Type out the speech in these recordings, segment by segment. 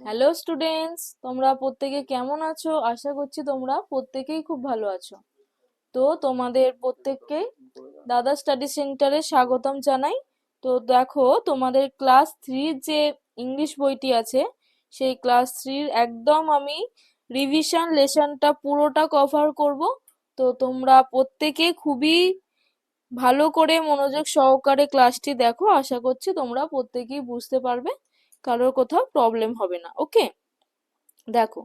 Hello students, তোমরা প্রত্যেকে কেমন আছো? আশা করছি তোমরা প্রত্যেকেই খুব ভালো আছো। তো তোমাদের প্রত্যেককে দাদা স্টাডি সেন্টারে স্বাগতম জানাই। তো দেখো, তোমাদের ক্লাস 3 যে ইংলিশ বইটি আছে, সেই ক্লাস 3 একদম আমি রিভিশন লেসনটা পুরোটা কভার করব। তো তোমরা প্রত্যেকে খুবই ভালো করে মনোযোগ সহকারে ক্লাসটি দেখো। আশা করছি তোমরা প্রত্যেকেই বুঝতে পারবে, কারোর কোথাও প্রবলেম হবে না। ওকে, দেখো,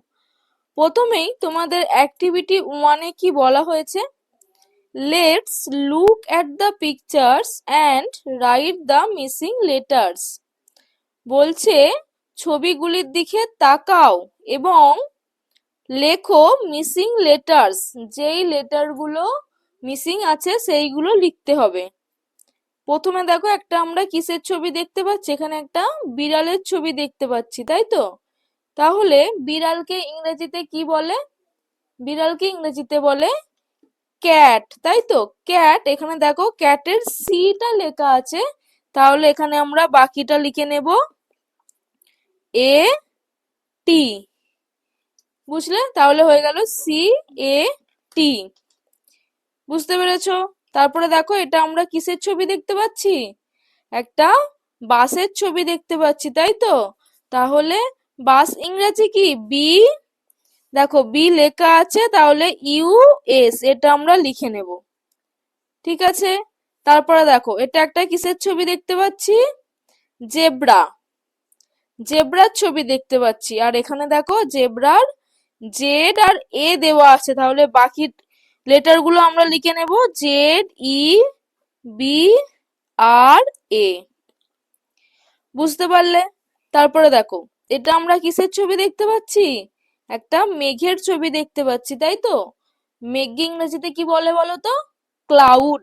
প্রথমেই তোমাদের অ্যাক্টিভিটি 1-এ কি বলা হয়েছে? Let's look at the pictures and write the missing letters. বলছে ছবিগুলির দিকে তাকাও এবং লেখো মিসিং লেটার্স। যেই লেটারগুলো মিসিং আছে সেইগুলো লিখতে হবে। প্রথমে দেখো, একটা আমরা কিসের ছবি দেখতে পাচ্ছি? এখানে একটা বিড়ালের ছবি দেখতে পাচ্ছি, তাই তো? তাহলে বিড়ালকে ইংরেজিতে কি বলে? বিড়ালকে ইংরেজিতে বলে ক্যাট, তাই তো? ক্যাট। এখানে দেখো ক্যাটের সিটা লেখা আছে, তাহলে এখানে আমরা বাকিটা লিখে নেব এ টি। বুঝলে? তাহলে হয়ে গেল সি এ টি। বুঝতে পেরেছো? তারপরে দেখো, এটা আমরা কিসের ছবি দেখতে পাচ্ছি? একটা বাসের ছবি দেখতে পাচ্ছি, তাই তো? তাহলে বাস ইংরেজি কি? বি। দেখো বি লেখা আছে, তাহলে ইউ এস এটা আমরা লিখে নেব। ঠিক আছে? তারপরে দেখো, এটা একটা কিসের ছবি দেখতে পাচ্ছি? জেব্রা। জেব্রার ছবি দেখতে পাচ্ছি। আর এখানে দেখো জেব্রার জেড আর এ দেওয়া আছে, তাহলে বাকি লেটার গুলো আমরা লিখে নেব জেড ই বি আর এ। বুঝতে পারলে? তারপরে দেখো, এটা আমরা কিসের ছবি দেখতে পাচ্ছি? একটা মেঘের ছবি দেখতে পাচ্ছি, তাই তো? মেঘকে ইংরেজিতে কি বলে বলো তো? ক্লাউড।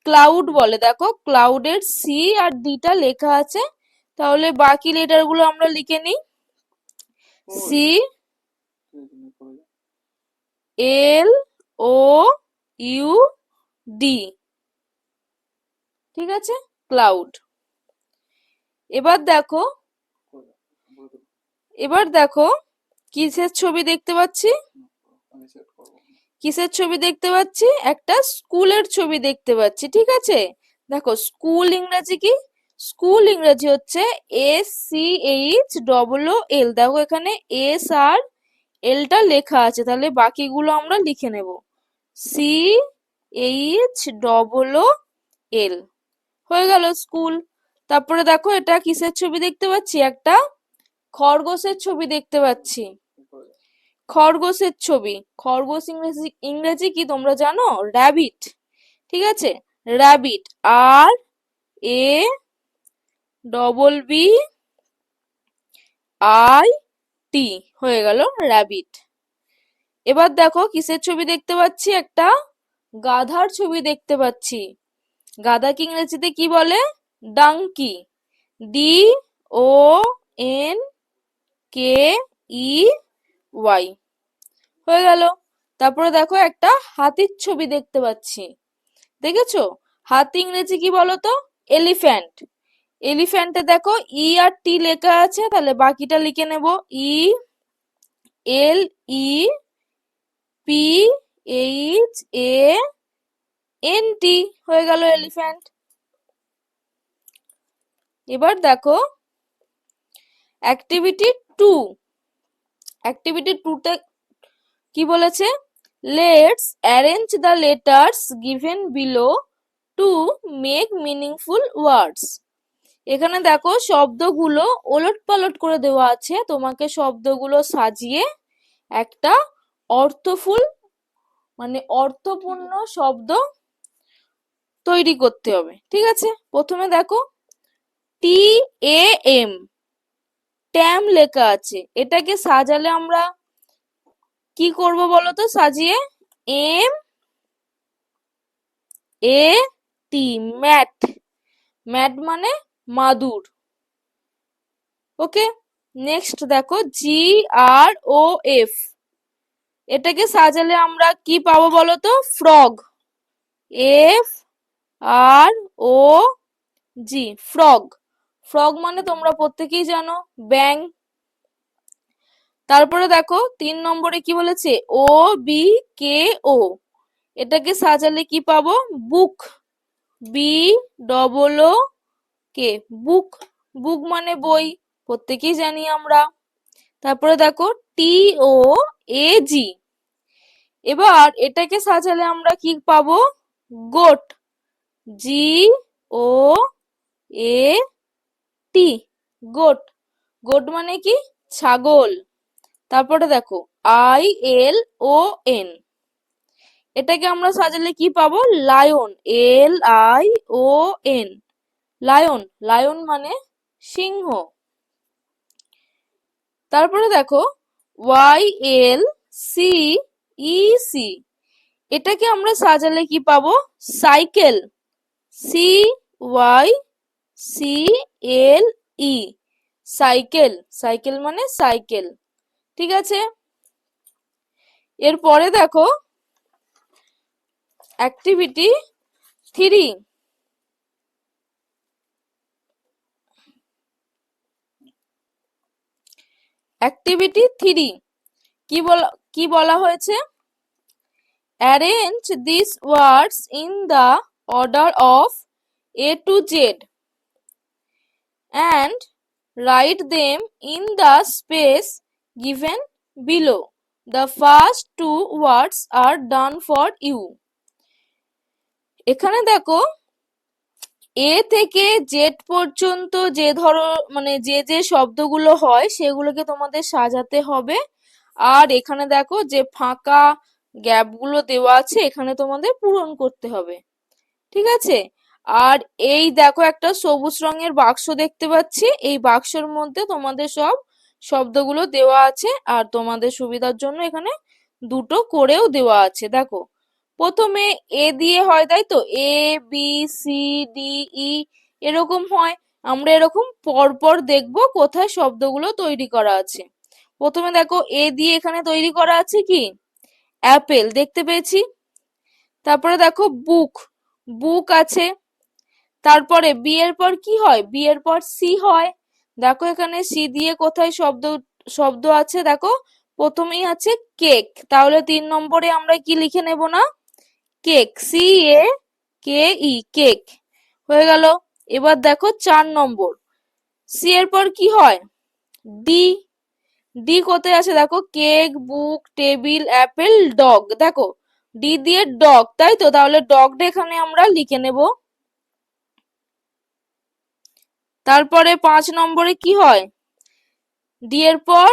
ক্লাউড বলে। দেখো ক্লাউডের সি আর ডিটা লেখা আছে, তাহলে বাকি লেটার গুলো আমরা লিখে নিই। সি এল ও ইউ ডি। ঠিক আছে? ক্লাউড। এবার দেখো, এবার দেখো কিসের ছবি দেখতে পাচ্ছি? কিসের ছবি দেখতে পাচ্ছি? একটা স্কুলের ছবি দেখতে পাচ্ছি। ঠিক আছে? দেখো স্কুল ইংরেজি কি? স্কুল ইংরেজি হচ্ছে SCHOOL। দেখো এখানে এস আর এলটা লেখা আছে, তাহলে বাকিগুলো আমরা লিখে নেব CHOOL। হয়ে গেল স্কুল। তারপরে দেখো, এটা কিসের ছবি দেখতে পাচ্ছি? একটা খরগোশের ছবি দেখতে পাচ্ছি। খরগোশের ছবি। খরগোশ ইংরেজি ইংরেজি কি তোমরা জানো? র্যাবিট। ঠিক আছে? Rabbit. R A double B I T. হয়ে গেল র্যাবিট। এবার দেখো কিসের ছবি দেখতে পাচ্ছি? একটা গাধার ছবি দেখতে পাচ্ছি। গাধাকে ইংরেজিতে কি বলে? ডাঙ্কি। DONKEY। হয়ে গেল। তারপরে দেখো, একটা হাতির ছবি দেখতে পাচ্ছি। দেখেছো? হাতি ইংরেজি কি বলতো? এলিফ্যান্ট। এলিফ্যান্টে দেখো ই আর টি লেখা আছে, তাহলে বাকিটা লিখে নেব ELEPHANT। হয়ে গেল এলিফ্যান্ট। এবার দেখো অ্যাক্টিভিটি 2। অ্যাক্টিভিটি 2তে কি বলেছে? Let's arrange the letters given below to make meaningful ওয়ার্ডস। এখানে দেখো শব্দগুলো ওলটপালট করে দেওয়া আছে, তোমাকে শব্দগুলো সাজিয়ে একটা অর্থফুল মানে অর্থপূর্ণ শব্দ তৈরি করতে হবে। ঠিক আছে? প্রথমে দেখো TAM, ট্যাম লেখা আছে। এটাকে সাজালে আমরা কি করব বলো তো? সাজিয়ে MAT, ম্যাট। ম্যাট মানে মাদুর। ওকে, নেক্সট দেখো GROF, এটাকে সাজালে আমরা কি পাবো বলো তো? ফ্রগ। FROG, frog. ফ্রগ মানে তোমরা প্রত্যেকেই জানো ব্যাঙ। তারপরে দেখো 3 নম্বরে কি বলেছে, ও বি কে ও, এটাকে সাজালে কি পাবো, বুক, বি ডবল ও কে, বুক, বুক মানে বই, প্রত্যেকেই জানি আমরা। তারপরে দেখো টি ও এ জি, এবার এটাকে সাজালে আমরা কি পাবো, গোট, জি ও এ টি, গোট, গোট মানে কি, ছাগল। তারপরে দেখো আই এল ও এন, এটাকে আমরা সাজালে কি পাবো, lion, L I O N, lion, lion মানে সিংহ। তারপরে দেখো Y L C E C, এটাকে আমরা সাজালে কি পাবো, cycle, C Y C L E, cycle, cycle মানে সাইকেল। ঠিক আছে, এরপরে দেখো অ্যাক্টিভিটি 3, অ্যাক্টিভিটি 3 কি বলা হয়েছে, arrange this words in the order of A to Z and write them in the space given below. The first two words are done for you. এখানে দেখো এ থেকে জেড পর্যন্ত যে মানে যে শব্দগুলো হয় সেগুলোকে তোমাদের সাজাতে হবে। আর এখানে দেখো যে ফাঁকা গ্যাপগুলো দেওয়া আছে এখানে তোমাদের পূরণ করতে হবে। ঠিক আছে, আর এই দেখো একটা সবুজ রঙের বাক্স দেখতে পাচ্ছি, এই বাক্সের মধ্যে তোমাদের সব শব্দগুলো দেওয়া আছে, আর তোমাদের সুবিধার জন্য এখানে দুটো করেও দেওয়া আছে। দেখো প্রথমে এ দিয়ে হয়, তাই তো, A B C D E এরকম হয়, আমরা এরকম পরপর দেখবো কোথায় শব্দগুলো তৈরি করা আছে। প্রথমে দেখো এ দিয়ে এখানে তৈরি করা আছে কি, অ্যাপেল দেখতে পেয়েছি। তারপরে দেখো বুক, বুক আছে। তারপরে বি এর পর কি হয়, বি এর পর সি হয়, দেখো এখানে সি দিয়ে কোথায় শব্দ শব্দ আছে, দেখো প্রথমেই আছে কেক, তাহলে 3 নম্বরে আমরা কি লিখে নেব না, কেক, সি এ কে ই, কেক হয়ে গেল। এবার দেখো 4 নম্বর, সি এর পর কি হয়, ডি, ডি কোথায় আছে, দেখো কেক, বুক, টেবিল, অ্যাপেল, ডগ, দেখো ডি দিয়ে ডগ, তাই তো, তাহলে ডগটা এখানে আমরা লিখে নেব। তারপরে 5 নম্বরে কি হয়, ডি এর পর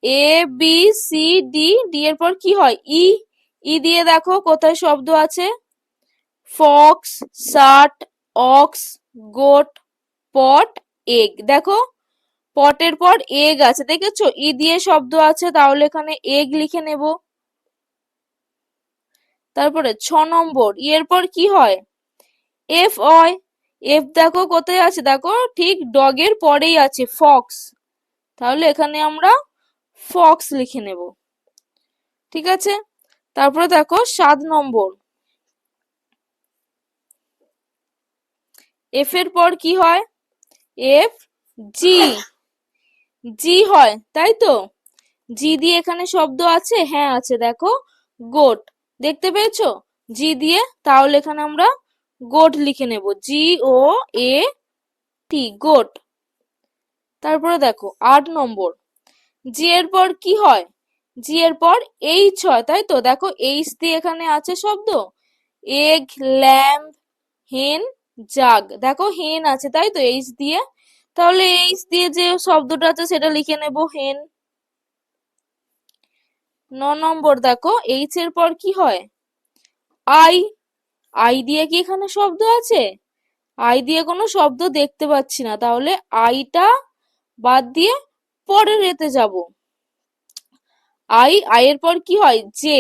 A B C D, D এর পর কি হয়, ই, ই দিয়ে দেখো কোথায় শব্দ আছে, ফক্স, শার্ট, অক্স, গোট, পট, এগ, দেখো পটের পর এগ আছে, দেখেছো ই দিয়ে শব্দ আছে, তাহলে এখানে এগ লিখে নেব। তারপরে 6 নম্বর, ই এর পর কি হয়, এফ হয়, এফ দেখো কোথায় আছে, দেখো ঠিক ডগের পরেই আছে, ফক্স, তাহলে এখানে আমরা ফক্স লিখে নেব। ঠিক আছে, তারপরে দেখো 7 নম্বর, এফ এর পর কি হয়, এফ জি, জি হয়, তাই তো, জি দিয়ে এখানে শব্দ আছে, হ্যাঁ আছে, দেখো গোট, দেখতে পেয়েছো জি দিয়ে, তাহলে এখানে আমরা গোট লিখে নেব, জি ও এ টি, গোট। তারপরে দেখো 8 নম্বর, জি এর পর কি হয়, জি এর পর এইচ হয়, তাই তো, দেখো এইচ দিয়ে এখানে আছে শব্দ, এগ, ল্যাম্ব, হেন, জাগ, দেখো হেন আছে, তাই তো এইচ দিয়ে, তাহলে এইচ দিয়ে যে শব্দটা আছে সেটা লিখে নেব, হেন। 9 নম্বর, দেখো এইচ এর পর কি হয়, আই, আই দিয়ে কি এখানে শব্দ আছে, আই দিয়ে কোনো শব্দ দেখতে পাচ্ছি না, তাহলে আইটা বাদ দিয়ে পরের এতে যাব, আই, আই এর পর কি হয়, জে,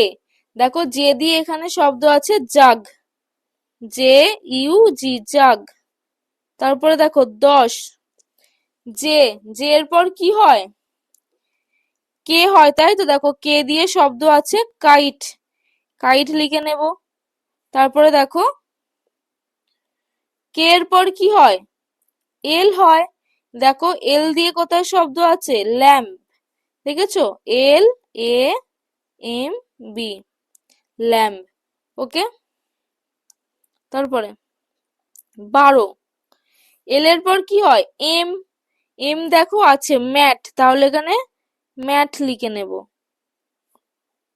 দেখো জে দিয়ে এখানে শব্দ আছে, জাগ, জে ইউ জি, জাগ। তারপরে দেখো 10, জে, জে এর পর কি হয়, কে হয়, তাই তো, দেখো কে দিয়ে শব্দ আছে, কাইট, কাইট লিখে নেব। তারপরে দেখো কে এর পর কি হয়, এল হয়, দেখো এল দিয়ে কোথায় শব্দ আছে, ল্যাম্প, দেখেছো? LAMB, lamb. ওকে, তারপরে 12, এল এর পর কি হয়? এম। এম দেখো আছে ম্যাট, তাহলে এখানে ম্যাট লিখে নেব।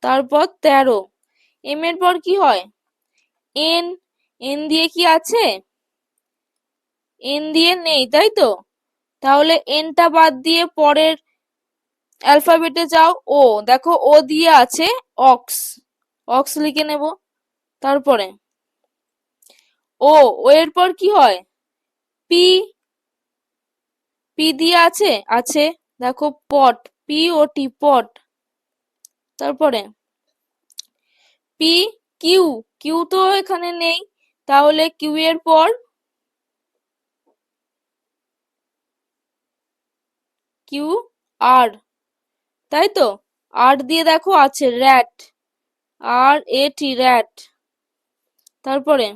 তারপর 13, এম এর পর কি হয়? এন। এন দিয়ে কি আছে? এন দিয়ে নেই, তাই তো? তাহলে এনটা বাদ দিয়ে পরের অ্যালফাবেটে যাও। ও, দেখো ও দিয়ে আছে অক্স, অক্স লিখে নেব। তারপরে ও, ও এর পর কি হয়? পি। পি দিয়ে আছে, আছে দেখো পট, POT, পট। তারপরে পি। কিউ। কিউ তো এখানে নেই, তাহলে কিউ এর পর কিউ আর, তাই তো? আর দিয়ে দেখো আছে র্যাট, RAT, র্যাট। তারপরে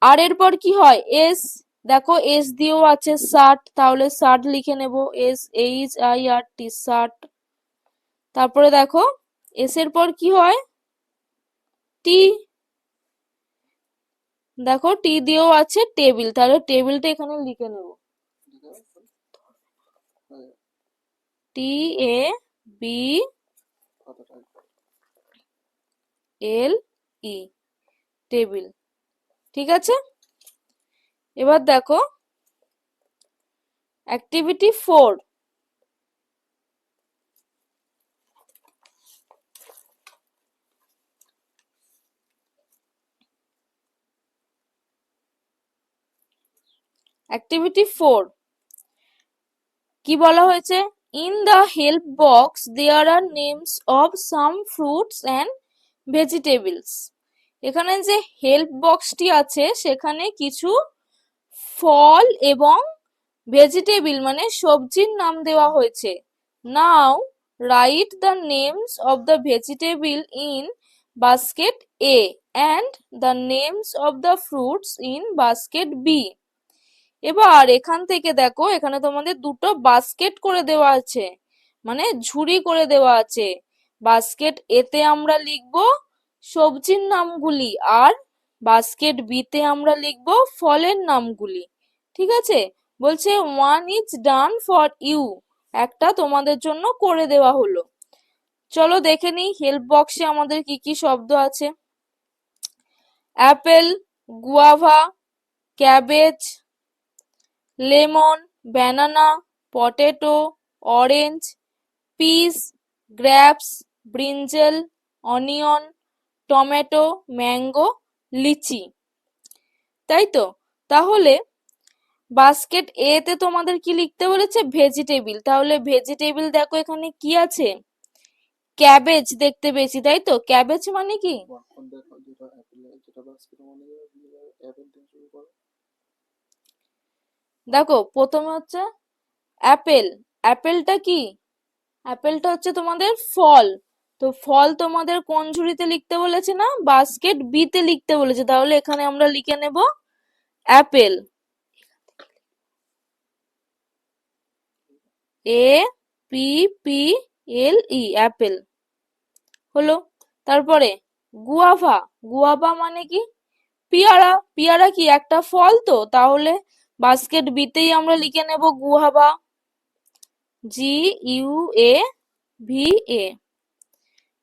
আর এর পর কি হয়? এস। দেখো এস দিয়েও আছে 60, তাহলে 60 লিখে নেব, SHIRT, 60। তারপরে দেখো এস এর পর কি হয়? টি। দেখো টি দিয়েও আছে টেবিল, তাহলে টেবিলটা এখানে লিখে নেব, TABLE, টেবিল। ঠিক আছে, এবার দেখো অ্যাক্টিভিটি 4। অ্যাক্টিভিটি 4 কি বলা হয়েছে? In the help box there are names of some fruits and vegetables. এখানে যে হেল্প বক্সটি আছে সেখানে কিছু ফল এবং ভেজিটেবল মানে সবজির নাম দেওয়া হয়েছে। Now write the names of the vegetable in basket A and the names of the fruits in basket B. এবার এখান থেকে দেখো এখানে তোমাদের দুটো বাস্কেট করে দেওয়া আছে, মানে ঝুড়ি করে দেওয়া আছে। বাস্কেট এতে আমরা লিখব সবজির নামগুলি, আর বাস্কেট বিতে আমরা লিখব ফলের নামগুলি। ঠিক আছে, বলছে one is done for you, একটা তোমাদের জন্য করে দেওয়া হলো। চলো দেখে নিই হেল্প বক্সে আমাদের কি কি শব্দ আছে। Apple, guava, cabbage, lemon, banana, potato, orange, peas, grapes, brinjal, onion, tomato, mango, lychee. তাই তো? তাহলে বাস্কেট এ তে তোমাদের কি লিখতে বলেছে? ভেজিটেবল। তাহলে ভেজিটেবল দেখো এখানে কি আছে? ক্যাবেজ দেখতে পেয়েছি, তাই তো? ক্যাবেজ মানে কি? দেখো প্রথমে হচ্ছে অ্যাপেল। অ্যাপেলটা কি? অ্যাপেলটা হচ্ছে তোমাদের ফল। তো ফল তোমাদের কোন ঝুড়িতে লিখতে বলেছে? না, বাস্কেট বি তে লিখতে বলেছে। তাহলে এখানে আমরা লিখে নেব অ্যাপেল, APPLE, অ্যাপেল হলো। তারপরে গুয়াভা। গুয়াভা মানে কি? পিয়ারা। পিয়ারা কি একটা ফল? তো তাহলে বাস্কেট বিতেই আমরা লিখে নেব গুয়াভা, GUAVA।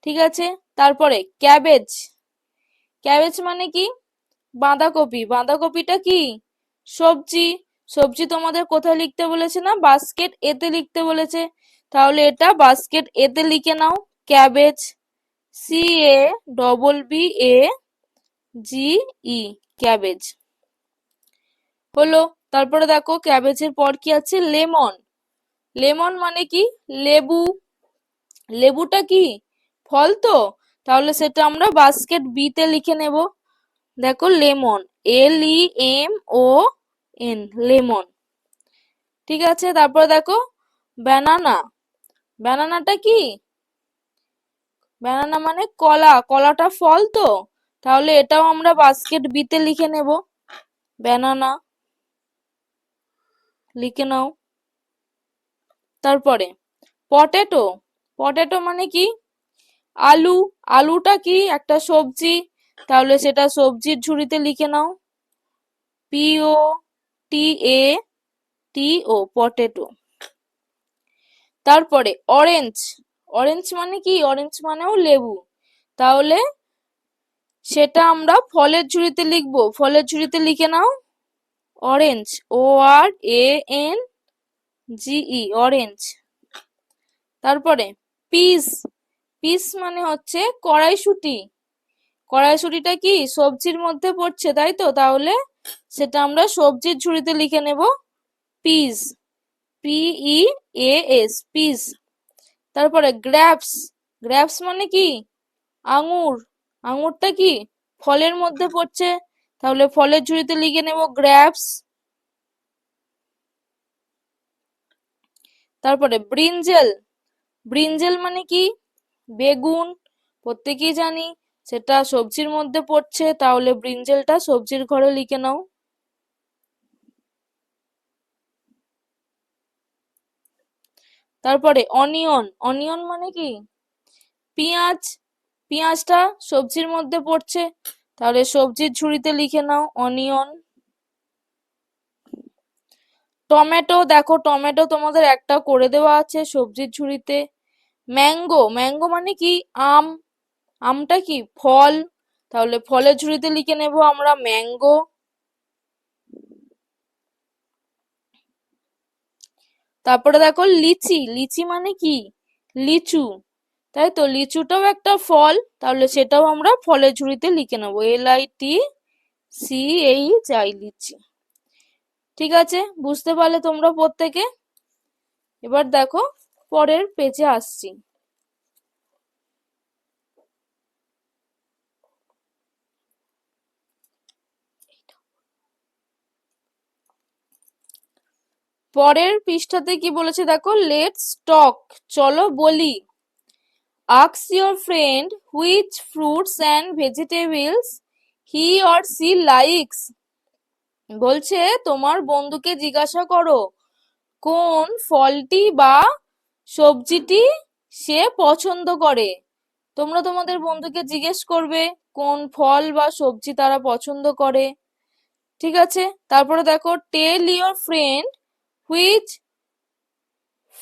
ঠিক আছে, তারপরে ক্যাবেজ। ক্যাবেজ মানে কি? বাঁধাকপি। বাঁধাকপিটা কি? সবজি। সবজি তোমাদের কোথায় লিখতে বলেছে? না, বাস্কেট এতে লিখতে বলেছে। তাহলে এটা বাস্কেট এতে লিখে নাও, ক্যাবেজ, CABBAGE, ক্যাবেজ হলো। তারপরে দেখো ক্যাবেজের পর কি আছে? লেমন। লেমন মানে কি? লেবু। লেবুটা কি? ফল তো, তাহলে সেটা আমরা বাস্কেট বি তে লিখে নেব। দেখো লেমন, LEMON, লেমন। ঠিক আছে, তারপর দেখো ব্যানানা। ব্যানানাটা কি? ব্যানানা মানে কলা। কলাটা ফল তো, তাহলে এটাও আমরা বাস্কেট বিতে লিখে নেব, ব্যানানা লিখে নাও। তারপরে পটেটো, পটেটো মানে কি? আলু, আলুটা কি একটা সবজি, তাহলে সেটা সবজির ঝুড়িতে লিখে নাও, POTATO, পটেটো। তারপরে অরেঞ্জ, অরেঞ্জ মানে কি? অরেঞ্জ মানেও লেবু, তাহলে সেটা আমরা ফলের ঝুড়িতে লিখবো, ফলের ঝুড়িতে লিখে নাও অরেঞ্জ, ORANGE, অরেঞ্জ। তারপরে পিস, পিস মানে হচ্ছে কড়াইশুঁটি, কড়াইশুঁটিটা কি সবজির মধ্যে পড়ছে তাই তো, তাহলে সেটা আমরা সবজির ঝুড়িতে লিখে নেব পিস, PEAS, পিস। তারপরে গ্র্যাপস, গ্র্যাপস মানে কি? আঙুর, আঙুরটা কি ফলের মধ্যে পড়ছে, তাহলে ফলের ঝুড়িতে লিখে নেব গ্র্যাপস। তারপরে ব্রিঞ্জেল, ব্রিঞ্জেল মানে কি? বেগুন, প্রত্যেকেই জানি সেটা সবজির মধ্যে পড়ছে, তাহলে ব্রিঞ্জেলটা সবজির ঘরে লিখে নাও। তারপরে অনিয়ন, অনিয়ন মানে কি? পেঁয়াজ, পেঁয়াজটা সবজির মধ্যে পড়ছে, তাহলে সবজির ঝুড়িতে লিখে নাও অনিয়ন। টমেটো, দেখো টমেটো তোমাদের একটা করে দেওয়া আছে সবজির ঝুড়িতে। ম্যাঙ্গো, ম্যাঙ্গো মানে কি? আম, আমটা কি ফল, তাহলে ফলের ঝুড়িতে লিখে নেব আমরা ম্যাঙ্গো। তারপরে দেখো লিচি, লিচি মানে কি? লিচু, তাই তো লিচুটাও একটা ফল, তাহলে সেটাও আমরা ফলের ঝুড়িতে লিখে নেবো LITCHI, লিচি। ঠিক আছে, বুঝতে পারলে তোমরা প্রত্যেকে? এবার দেখো পরের পেজে আসছি। পরের পৃষ্ঠাতে কি বলেছে দেখো, লেটস টক, চলো বলি। Ask your friend which fruits and vegetables he or she likes, বলছে তোমার বন্ধুকে জিজ্ঞাসা করো কোন ফলটি বা সবজিটি সে পছন্দ করে। তোমরা তোমাদের বন্ধুকে জিজ্ঞেস করবে কোন ফল বা সবজি তারা পছন্দ করে। ঠিক আছে, তারপরে দেখো tell your friend which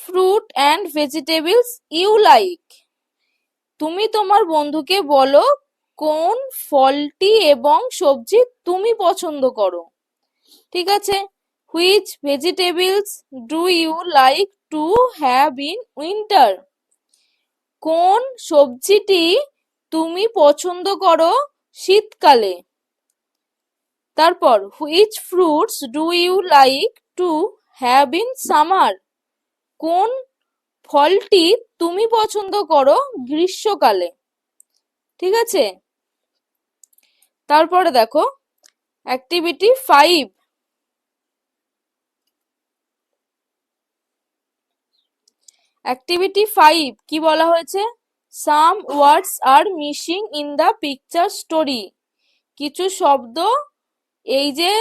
fruit and vegetables you like, তুমি তোমার বন্ধুকে বলো কোন ফলটি এবং সবজি তুমি পছন্দ করো। ঠিক আছে, which vegetables do you like to have in winter, কোন সবজিটি তুমি পছন্দ করো শীতকালে। তারপর which fruits do you like to have in summer, কোন ফলটি তুমি পছন্দ করো গ্রীষ্মকালে। ঠিক আছে, তারপরে দেখো অ্যাক্টিভিটি 5, অ্যাক্টিভিটি 5 কি বলা হয়েছে? Some words are missing in the picture story, কিছু শব্দ এই যে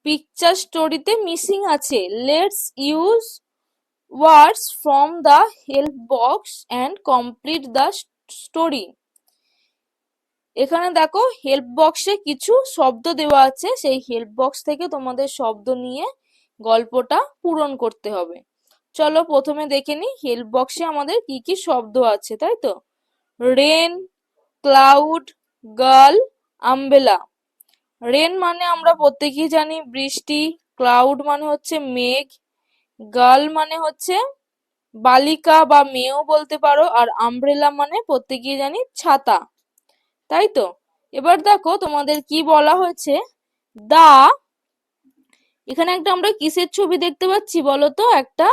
পিকচার স্টোরিতে মিসিং আছে। Let's use words from the help box and complete the story. এখানে দেখো হেল্প বক্সে কিছু শব্দ দেওয়া আছে, সেই হেল্প বক্স থেকে তোমাদের শব্দ নিয়ে গল্পটা পূরণ করতে হবে। চলো প্রথমে দেখে নি হেল্প বক্সে আমাদের কি কি শব্দ আছে, তাই তো। Rain, cloud, girl, umbrella. Rain মানে আমরা প্রত্যেকেই জানি বৃষ্টি, ক্লাউড মানে হচ্ছে মেঘ, গার্ল মানে হচ্ছে বালিকা বা মেয়েও বলতে পারো, আর আমব্রেলা মানে প্রত্যেকেই জানি ছাতা, তাই তো। এবার দেখো তোমাদের কি বলা হয়েছে, দা, এখানে একটা আমরা কিসের ছবি দেখতে পাচ্ছি বলো তো? একটা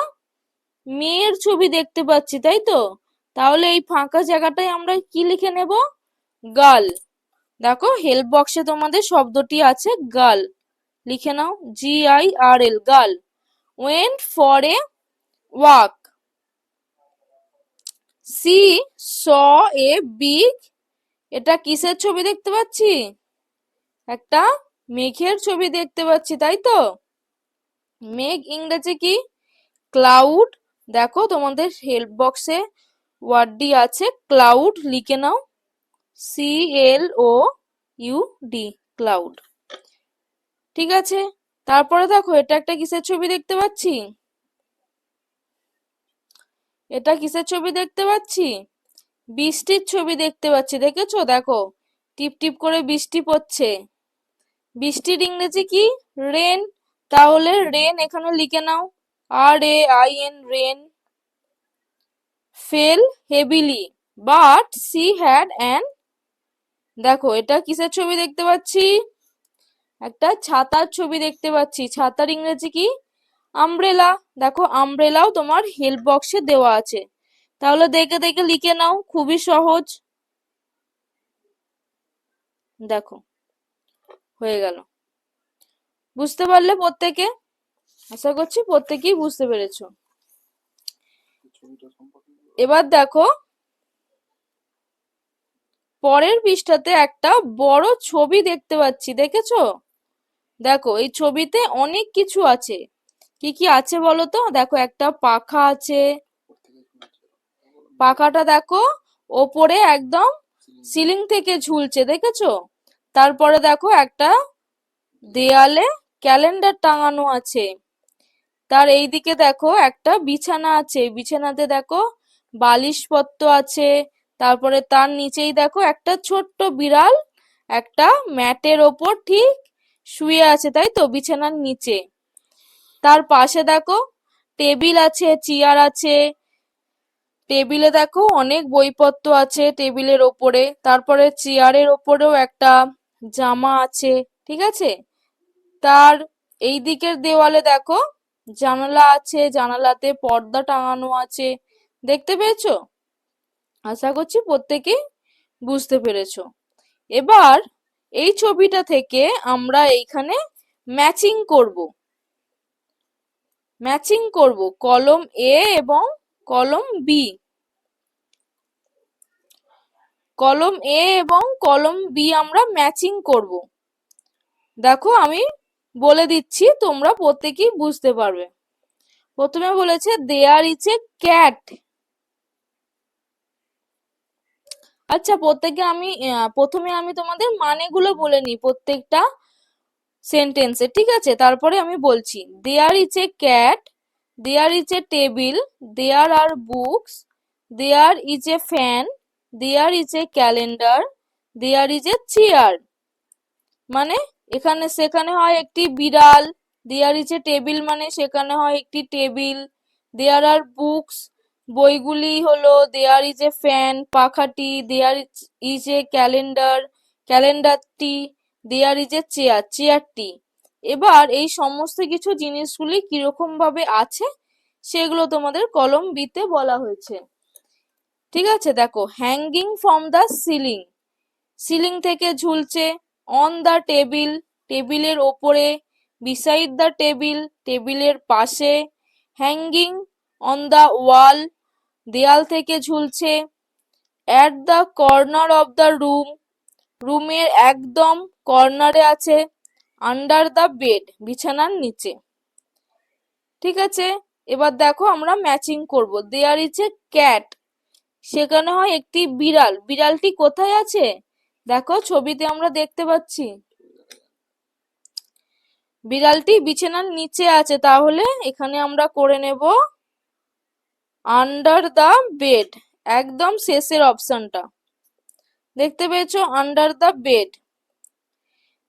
মেয়ের ছবি দেখতে পাচ্ছি, তাই তো। তাহলে এই ফাঁকা জায়গাটায় আমরা কি লিখে নেব? গার্ল। দেখো হেল্প বক্সে তোমাদের শব্দটি আছে গার্ল, লিখে নাও GIRL, girl. Went for a walk, she saw a big, এটা কিসের ছবি দেখতে পাচ্ছি? একটা মেঘের ছবি দেখতে পাচ্ছি, তাই তো। মেঘ ইংরেজি কি? ক্লাউড। দেখো তোমাদের হেল্প বক্সে ওয়ার্ডটি আছে, ক্লাউড, লিখে নাও। CLOUD, cloud. ঠিক আছে, তারপরে দেখো এটা একটা কিসের ছবি দেখতে পাচ্ছি? এটা কিসের ছবি দেখতে পাচ্ছি? বৃষ্টির ছবি দেখতে পাচ্ছি, দেখেছো? দেখো টিপ টিপ করে বৃষ্টি পড়ছে। বৃষ্টির ইংরেজি কি? রেন। তাহলে রেন এখানে লিখে নাও, RAIN, rain. Fell heavily but she had an, দেখো এটা কিসের ছবি দেখতে পাচ্ছি? একটা ছাতার ছবি দেখতে পাচ্ছি। ছাতার ইংরেজি কি? আমব্রেলা। দেখো আমব্রেলাও তোমার হেল্প বক্সে দেওয়া আছে, তাহলে দেখে দেখে লিখে নাও, খুবই সহজ। দেখো হয়ে গেল। বুঝতে পারলে প্রত্যেকে? আশা করছি প্রত্যেকেই বুঝতে পেরেছো। এবার দেখো পরের পৃষ্ঠাতে একটা বড় ছবি দেখতে পাচ্ছি, দেখেছো? দেখো এই ছবিতে অনেক কিছু আছে। কি কি আছে বলো তো? দেখো একটা পাখা আছে, পাখাটা দেখো ওপরে একদম সিলিং থেকে ঝুলছে, দেখেছো? তারপরে দেখো একটা দেয়ালে ক্যালেন্ডার টাঙানো আছে। তার এইদিকে দেখো একটা বিছানা আছে, বিছানাতে দেখো বালিশপত্র আছে। তারপরে তার নিচেই দেখো একটা ছোট্ট বিড়াল একটা ম্যাটের ওপর ঠিক শুয়ে আছে, তাই তো, বিছানার নিচে। তার পাশে দেখো টেবিল আছে, চেয়ার আছে। টেবিলে দেখো অনেক বইপত্র আছে টেবিলের ওপরে। তারপরে চেয়ারের ওপরেও একটা জামা আছে, ঠিক আছে? তার এই দিকের দেওয়ালে দেখো জানালা আছে, জানালাতে পর্দা টাঙানো আছে। দেখতে পেয়েছো? আশা করছি প্রত্যেকেই বুঝতে পেরেছো। এবার এই ছবিটা থেকে আমরা এইখানে ম্যাচিং করব। ম্যাচিং করব কলম A এবং কলম B। কলম A এবং কলম B আমরা ম্যাচিং করব। দেখো আমি বলে দিচ্ছি, তোমরা প্রত্যেকেই বুঝতে পারবে। প্রথমে বলেছে দেয়ার ইজ এ ক্যাট। আচ্ছা প্রত্যেকে আমি প্রথমে আমি তোমাদের মানেগুলো বলে নিই প্রত্যেকটা সেন্টেন্সে, ঠিক আছে? তারপরে আমি বলছি। There is a cat, there is a table, there are books, there is a fan, there is a calendar, there is a chair. মানে এখানে সেখানে হয় একটি বিড়াল, দেয়ার ইজ এ টেবিল মানে সেখানে হয় একটি টেবিল, দেয়ার আর বুকস বইগুলি হলো, দেয়ার ইজ এ ফ্যান পাখাটি, দেয়ার ইজ এ ক্যালেন্ডার ক্যালেন্ডারটি, দেয়ার ইজ এ চেয়ার চেয়ারটি। এবার এই সমস্ত কিছু জিনিসগুলি কিরকম ভাবে আছে সেগুলো তোমাদের কলম বিতে বলা হয়েছে, ঠিক আছে? দেখো hanging from the ceiling, ceiling থেকে ঝুলছে। অন দ্য টেবিল, টেবিলের ওপরে। বিসাইড দ্য টেবিল, টেবিলের পাশে। হ্যাঙ্গিং অন দ্য ওয়াল, দেয়াল থেকে ঝুলছে। At the corner of the room, রুমের একদম কর্নারে আছে। আন্ডার দ্য বেড, বিছানার নিচে। ঠিক আছে, এবার দেখো আমরা ম্যাচিং করব। দেয়ার ইজ এ ক্যাট, সেখানে হয় একটি বিড়াল। বিড়ালটি কোথায় আছে? দেখো ছবিতে আমরা দেখতে পাচ্ছি বিড়ালটি বিছানার নিচে আছে, তাহলে এখানে আমরা করে নেব আন্ডার দ্য বেড, একদম শেষের অপশনটা। দেখতে পেয়েছো? Under the bed.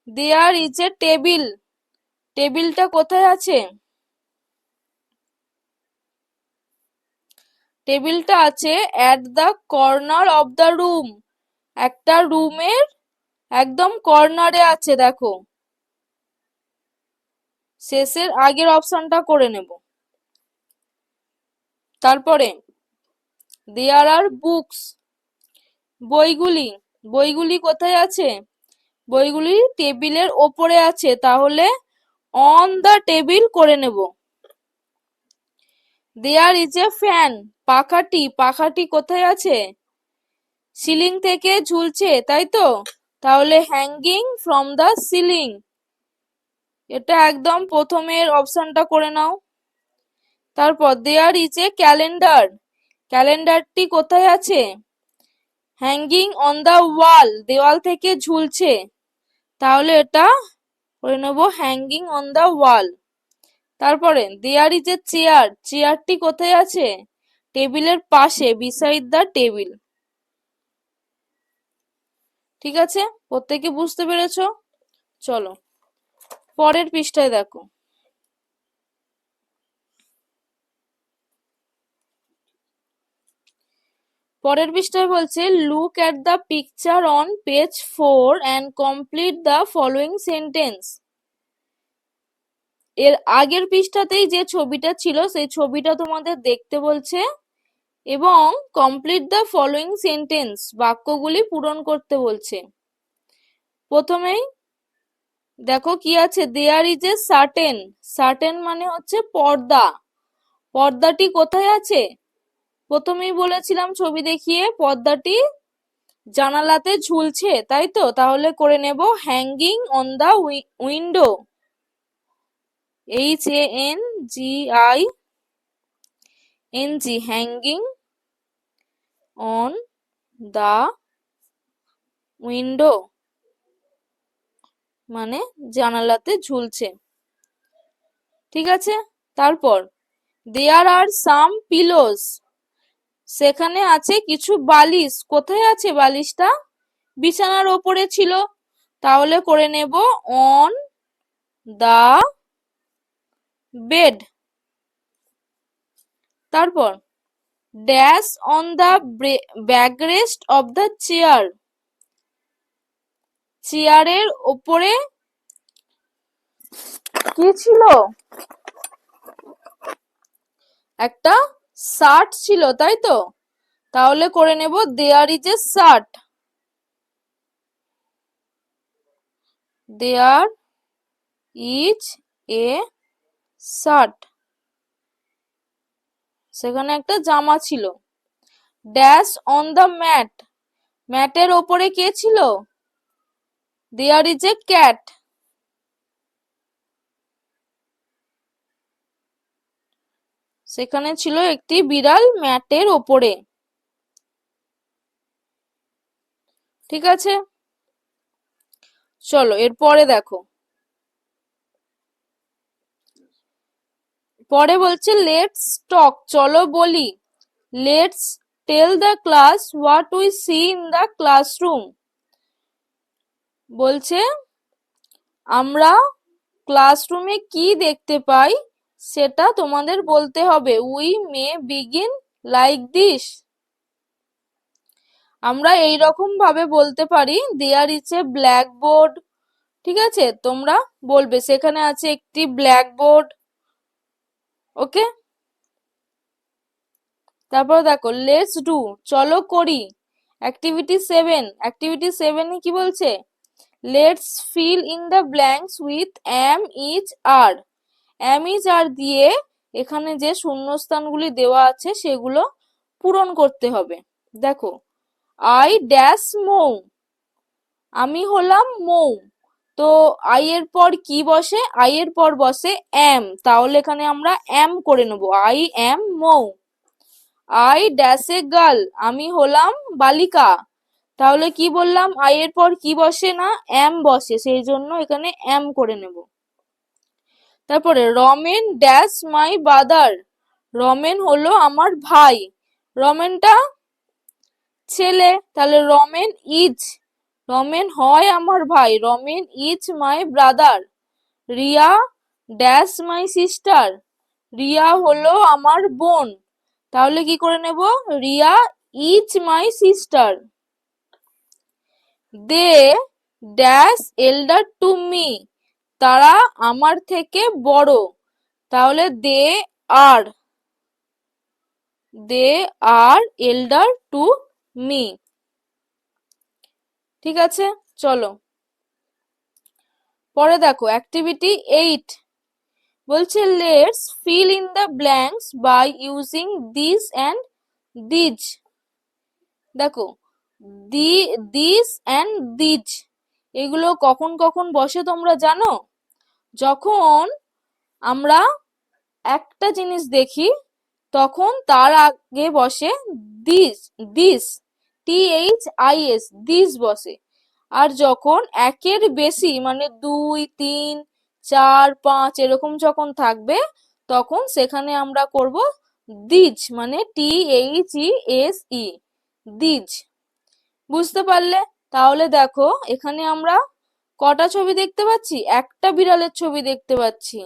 There is a table, টেবিলটা কোথায় আছে? টেবিলটা আছে at the corner of the room, একটা রুমের একদম কর্নারে আছে। দেখো শেষের আগের অপশনটা করে নেব। তারপরে দেয়ার আর বুকস, বইগুলি, বইগুলি কোথায় আছে? বইগুলি টেবিলের ওপরে আছে, তাহলে অন দ্য টেবিল করে নেব। দেয়ার ইজ এ ফ্যান, পাখাটি, পাখাটি কোথায় আছে? সিলিং থেকে ঝুলছে, তাই তো, তাহলে হ্যাঙ্গিং ফ্রম দ্য সিলিং, এটা একদম প্রথমের অপশনটা করে নাও। তারপর দেয়ার ইজ এ ক্যালেন্ডার, ক্যালেন্ডারটি কোথায় আছে? হ্যাঙ্গিং অন দ্য ওয়াল, দেওয়াল থেকে ঝুলছে, তাহলে এটা করে নেব হ্যাঙ্গিং অন দ্য ওয়াল। তারপরে দেয়ার ইজ এ চেয়ার, চেয়ারটি কোথায় আছে? টেবিলের পাশে, বিসাইড দ্য টেবিল। ঠিক আছে, প্রত্যেকে বুঝতে পেরেছো? চলো পরের পৃষ্ঠায় দেখো। পরের পৃষ্ঠায় বলছে look at the picture on page 4 and complete the following sentence. এর আগের পৃষ্ঠাতেই যে ছবিটা ছিল সেই ছবিটা তোমাদের দেখতে বলছে এবং কমপ্লিট দ্য ফলোয়িং সেন্টেন্স, বাক্যগুলি পূরণ করতে বলছে। প্রথমেই দেখো কি আছে, there is a curtain, curtain মানে হচ্ছে পর্দা, পর্দাটি কোথায় আছে? প্রথমেই বলেছিলাম ছবি দেখিয়ে পর্দাটি জানালাতে ঝুলছে, তাই তো, তাহলে করে নেব hanging on the window, HANGING, hanging on the window মানে জানালাতে ঝুলছে। ঠিক আছে, তারপর দেয়ার আর সাম পিলোস, সেখানে আছে কিছু বালিশ, কোথায় আছে বালিশটা? বিছানার ওপরে ছিল, তাহলে করে নেব অন দা বেড। তারপর dash on the backrest of the chair, চেয়ারের ওপরে কি ছিল? একটা শার্ট ছিল, তাই তো, তাহলে করে নেব there is a shirt, there is a shirt, সেখানে একটা জামা ছিল। ড্যাশ অন দ্য ম্যাট, ম্যাটের ওপরে কে ছিল? দেয়ার ইজ এ ক্যাট, সেখানে ছিল একটি বিড়াল ম্যাটের ওপরে। ঠিক আছে, চলো এরপরে দেখো। পরে বলছে লেটস টক, চলো বলি। Let's tell the class what we see in the classroom, বলছে আমরা ক্লাসরুমে কি দেখতে পাই সেটা তোমাদের বলতে হবে। We may begin like this, আমরা এই রকম ভাবে বলতে পারি দেয়ার ইজ এ ব্ল্যাকবোর্ড। ঠিক আছে, তোমরা বলবে সেখানে আছে একটি ব্ল্যাকবোর্ড। ওকে, তারপর দেখো লেটস ডু, চলো করি। অ্যাক্টিভিটি 7, অ্যাক্টিভিটি 7 কি বলছে? Let's fill in the blanks with am is are, am is are দিয়ে এখানে যে শূন্যস্থানগুলি দেওয়া আছে সেগুলো পূরণ করতে হবে। দেখো আই ড্যাশ মৌ, আমি হলাম মৌ, তো আই এর পর কি বসে? আই এর পর বসে এম, তাহলে এখানে আমরা এম করে নেব, I am Mou. I dash a girl, আমি হলাম বালিকা, তাহলে কি বললাম? আই এর পর কি বসে না? এম বসে, সেই জন্য এখানে এম করে নেব। তারপরে Ramen dash my brother, Ramen হলো আমার ভাই, রমেনটা ছেলে, তাহলে রমেন ইজ, রমেন হয় আমার ভাই, Ramen is my brother. Riya dash my sister, Riya হলো আমার বোন, তাহলে কি করে নেব? Riya is my sister. They dash elder to me, তারা আমার থেকে বড়, তাহলে আর দে আর এল্ডার টু মি। ঠিক আছে, চলো পরে দেখো অ্যাক্টিভিটি 8, বলছে let's fill in the blanks by using this and these. দেখো দিস অ্যান্ড দিজ এগুলো কখন কখন বসে তোমরা জানো? যখন আমরা একটা জিনিস দেখি তখন তার আগে বসে দিস, দিস, THIS, দিস বসে। আর যখন একের বেশি মানে 2, 3, 4, 5 এরকম যখন থাকবে তখন সেখানে আমরা করব দিজ মানে THESE, দিজ। বুঝতে পারলে? তাহলে দেখো এখানে আমরা কটা ছবি দেখতে পাচ্ছি? একটা বিড়ালের ছবি দেখতে পাচ্ছি,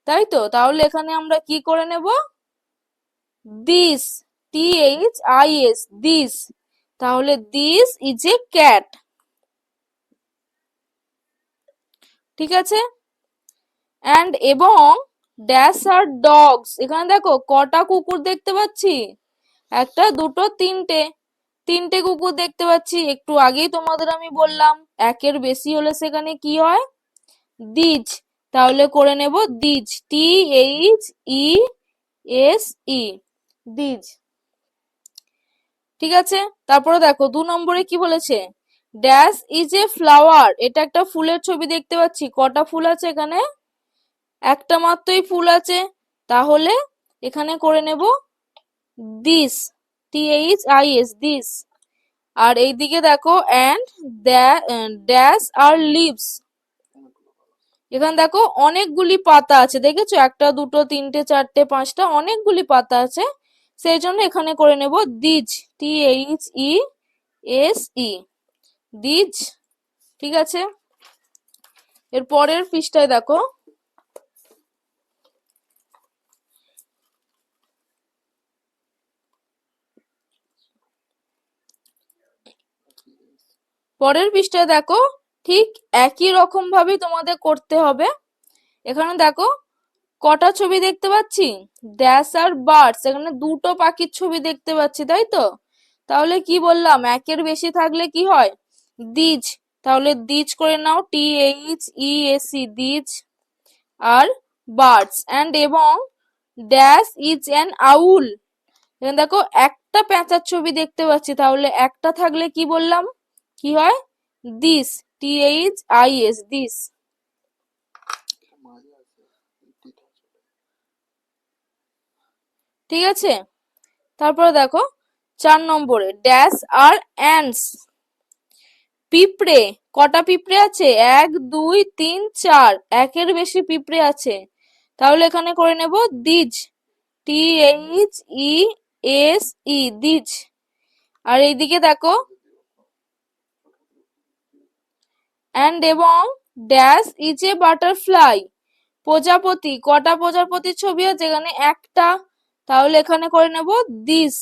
তাই তো? তাহলে এখানে আমরা কি করে নেব? This, THIS, this. তাহলে দিস ইজ এ ক্যাট। ঠিক আছে? অ্যান্ড এবং ড্যাশ আর ডগস, এখানে দেখো কটা কুকুর দেখতে পাচ্ছি? একটা, দুটো, তিনটে, তিনটে কুকুর দেখতে পাচ্ছি। একটু আগেই তোমাদের আমি বললাম একের বেশি হলে সেখানে কি হয়? দিজ। তাহলে করে নেব দিজ, THESE, দিজ। ঠিক আছে? তারপরে দেখো 2 নম্বরে কি বলেছে? ড্যাশ ইজ এ ফ্লাওয়ার, এটা একটা ফুলের ছবি দেখতে পাচ্ছি। কটা ফুল আছে এখানে? একটা মাত্রই ফুল আছে। তাহলে এখানে করে নেব দিস, THIS, দিস। আর এইদিকে দেখো অ্যান্ড ড্যাশ আর লিভস, এখানে দেখো অনেকগুলি পাতা আছে, দেখেছো? একটা, দুটো, তিনটে, চারটে, পাঁচটা, অনেকগুলি পাতা আছে। সেই জন্য এখানে করে নেব দিজ, THESE, দিজ। ঠিক আছে? এর পরের পৃষ্ঠায় দেখো, পরের পৃষ্ঠায় দেখো ঠিক একই রকম ভাবেই তোমাদের করতে হবে। এখানে দেখো কটা ছবি দেখতে পাচ্ছি? ড্যাশ আর বার্ডস, এখানে দুটো পাখির ছবি দেখতে পাচ্ছি, তাই তো? তাহলে কি বললাম? একের বেশি থাকলে কি হয়? দিজ। তাহলে দিজ করে নাও, THESE, দিজ। আর বার্ডস অ্যান্ড এবং ড্যাশ ইজ অ্যান আউল, এখানে দেখো একটা পেঁচার ছবি দেখতে পাচ্ছি। তাহলে একটা থাকলে কি বললাম? কি হয়? This, THIS, this. ঠিক আছে? তারপরে দেখো 4 নম্বরে ড্যাশ আর অ্যান্টস, পিঁপড়ে। কটা পিঁপড়ে আছে? 1, 2, 3, 4, একের বেশি পিঁপড়ে আছে। তাহলে এখানে করে নেব দিজ, THESE, দিজ। আর এইদিকে দেখো অ্যান্ড এবং ড্যাশ ইজ এ বাটারফ্লাই, প্রজাপতি। কটা প্রজাপতির ছবি আছে? এখানে একটা। তাহলে এখানে করে নেব দিস,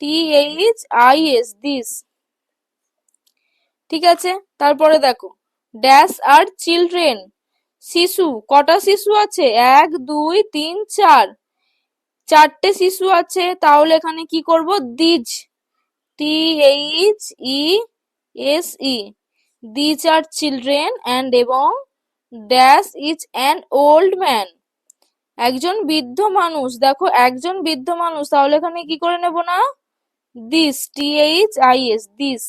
THIS, দিস। ঠিক আছে? তারপরে দেখো ড্যাশ আর চিলড্রেন, শিশু। কটা শিশু আছে? 1, 2, 3, 4, চারটে শিশু আছে। তাহলে এখানে কি করব? These, THESE, these are children and এবং dash is an old man, একজন বৃদ্ধ মানুষ। দেখো একজন বৃদ্ধ মানুষ, তাহলে এখানে কি করে নেব না? This, THIS, this.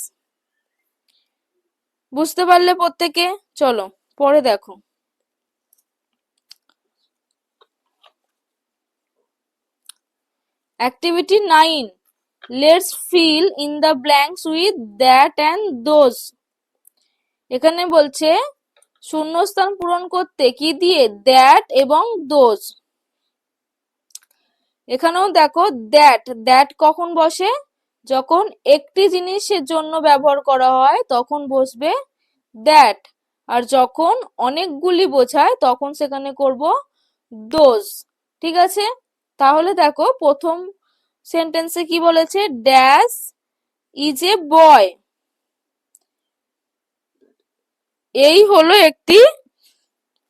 বুঝতে পারলে প্রত্যেকে? চলো পরে দেখো। Activity 9, let's fill in the blanks with that and those. এখানে বলছে শূন্যস্থান পূরণ করতে কি দিয়ে? দ্যাট এবং দোজ। এখানেও দেখো দ্যাট, দ্যাট কখন বসে? যখন একটি জিনিসের জন্য ব্যবহার করা হয় তখন বসবে দ্যাট। আর যখন অনেকগুলি বোঝায় তখন সেখানে করব দোজ। ঠিক আছে? তাহলে দেখো প্রথম সেন্টেন্সে কি বলেছে? ড্যাশ ইজ এ বয়, এই হলো একটি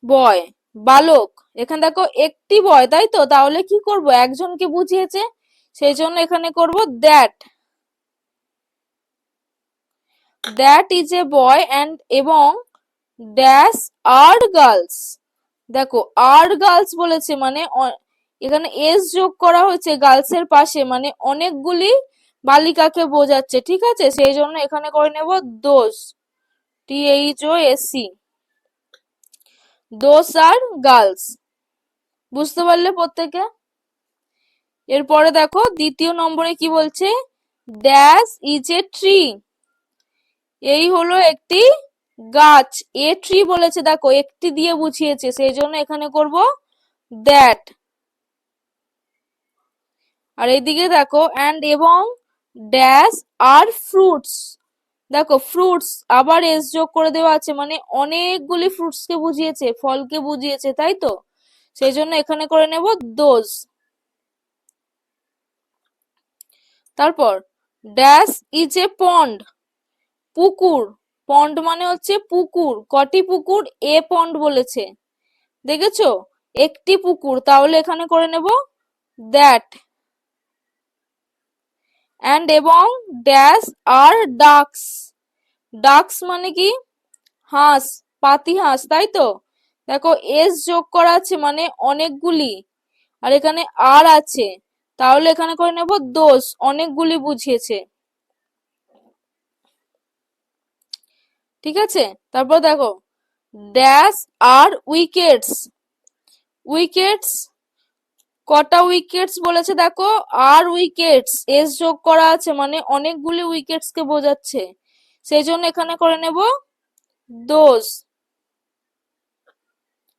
বয়, বালক। এখানে দেখো একটি বয়, তাই তো? তাহলে কি করব? একজনকে বুঝিয়েছে, সেই জন্য এখানে করব that, that is a boy and এবং ড্যাশ আর গার্লস। দেখো আর গার্লস বলেছে মানে এখানে এস যোগ করা হয়েছে গার্লস এর পাশে, মানে অনেকগুলি বালিকাকে বোঝাচ্ছে। ঠিক আছে? সেই জন্য এখানে করে নেব those, THOSE, those are girls. বুঝতে পারলে প্রত্যেকে? এরপরে দেখো দ্বিতীয় নম্বরে কি বলছে, ড্যাশ ইজ এ ট্রি, এই হলো একটি গাছ। এ ট্রি বলেছে, দেখো একটি দিয়ে বুঝিয়েছে, সেই জন্য এখানে করব দ্যাট। আর এইদিকে দেখো অ্যান্ড এবং ড্যাশ আর ফ্রুটস, দেখো ফ্রুটস আবার এস যোগ করে দেওয়া আছে, মানে অনেকগুলি ফ্রুটস কে বুঝিয়েছে, ফলকে বুঝিয়েছে, তাই তো, সেই জন্য এখানে করে নেব দোজ। তারপর ড্যাশ ইজ এ পন্ড, পুকুর, পন্ড মানে হচ্ছে পুকুর, কটি পুকুর, এ পন্ড বলেছে, দেখেছো একটি পুকুর, তাহলে এখানে করে নেব দ্যাট। অ্যান্ড এবং ড্যাশ আর ডাকস, ডাকস মানে কি হাঁস, পাতি হাঁস, তাই তো, দেখো এস যোগ করা আছে মানে অনেকগুলি, আর এখানে আর আছে, তাহলে এখানে করে নেব দোষ, অনেকগুলি বুঝিয়েছে, ঠিক আছে। তারপর দেখো ড্যাশ আর উইকেটস, উইকেটস কটা উইকেটস বলেছে, দেখো আর উইকেটস এস যোগ করা আছে মানে অনেকগুলি উইকেটস কে বোঝাচ্ছে, সেই জন্য এখানে করে নেব দোজ।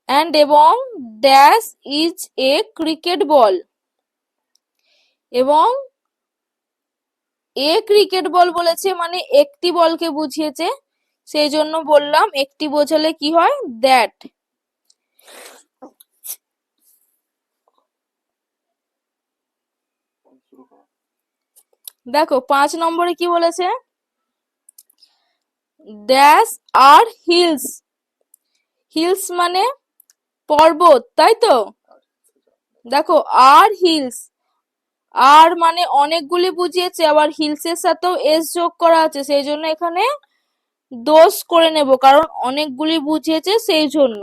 অ্যান্ড এবং dash is a cricket ball, এবং এ ক্রিকেট বল বলেছে মানে একটি বলকে বুঝিয়েছে, সেই জন্য বললাম একটি বোঝালে কি হয় দ্যাট। দেখো 5 নম্বরে কি বলেছে, ড্যাশ আর হিলস, হিলস মানে পর্বত, তাই তো, দেখো আর হিলস, আর মানে অনেকগুলি বুঝিয়েছে, আবার হিলস এর সাথেও এস যোগ করা আছে, সেই জন্য এখানে দোষ করে নেব, কারণ অনেকগুলি বুঝিয়েছে সেই জন্য।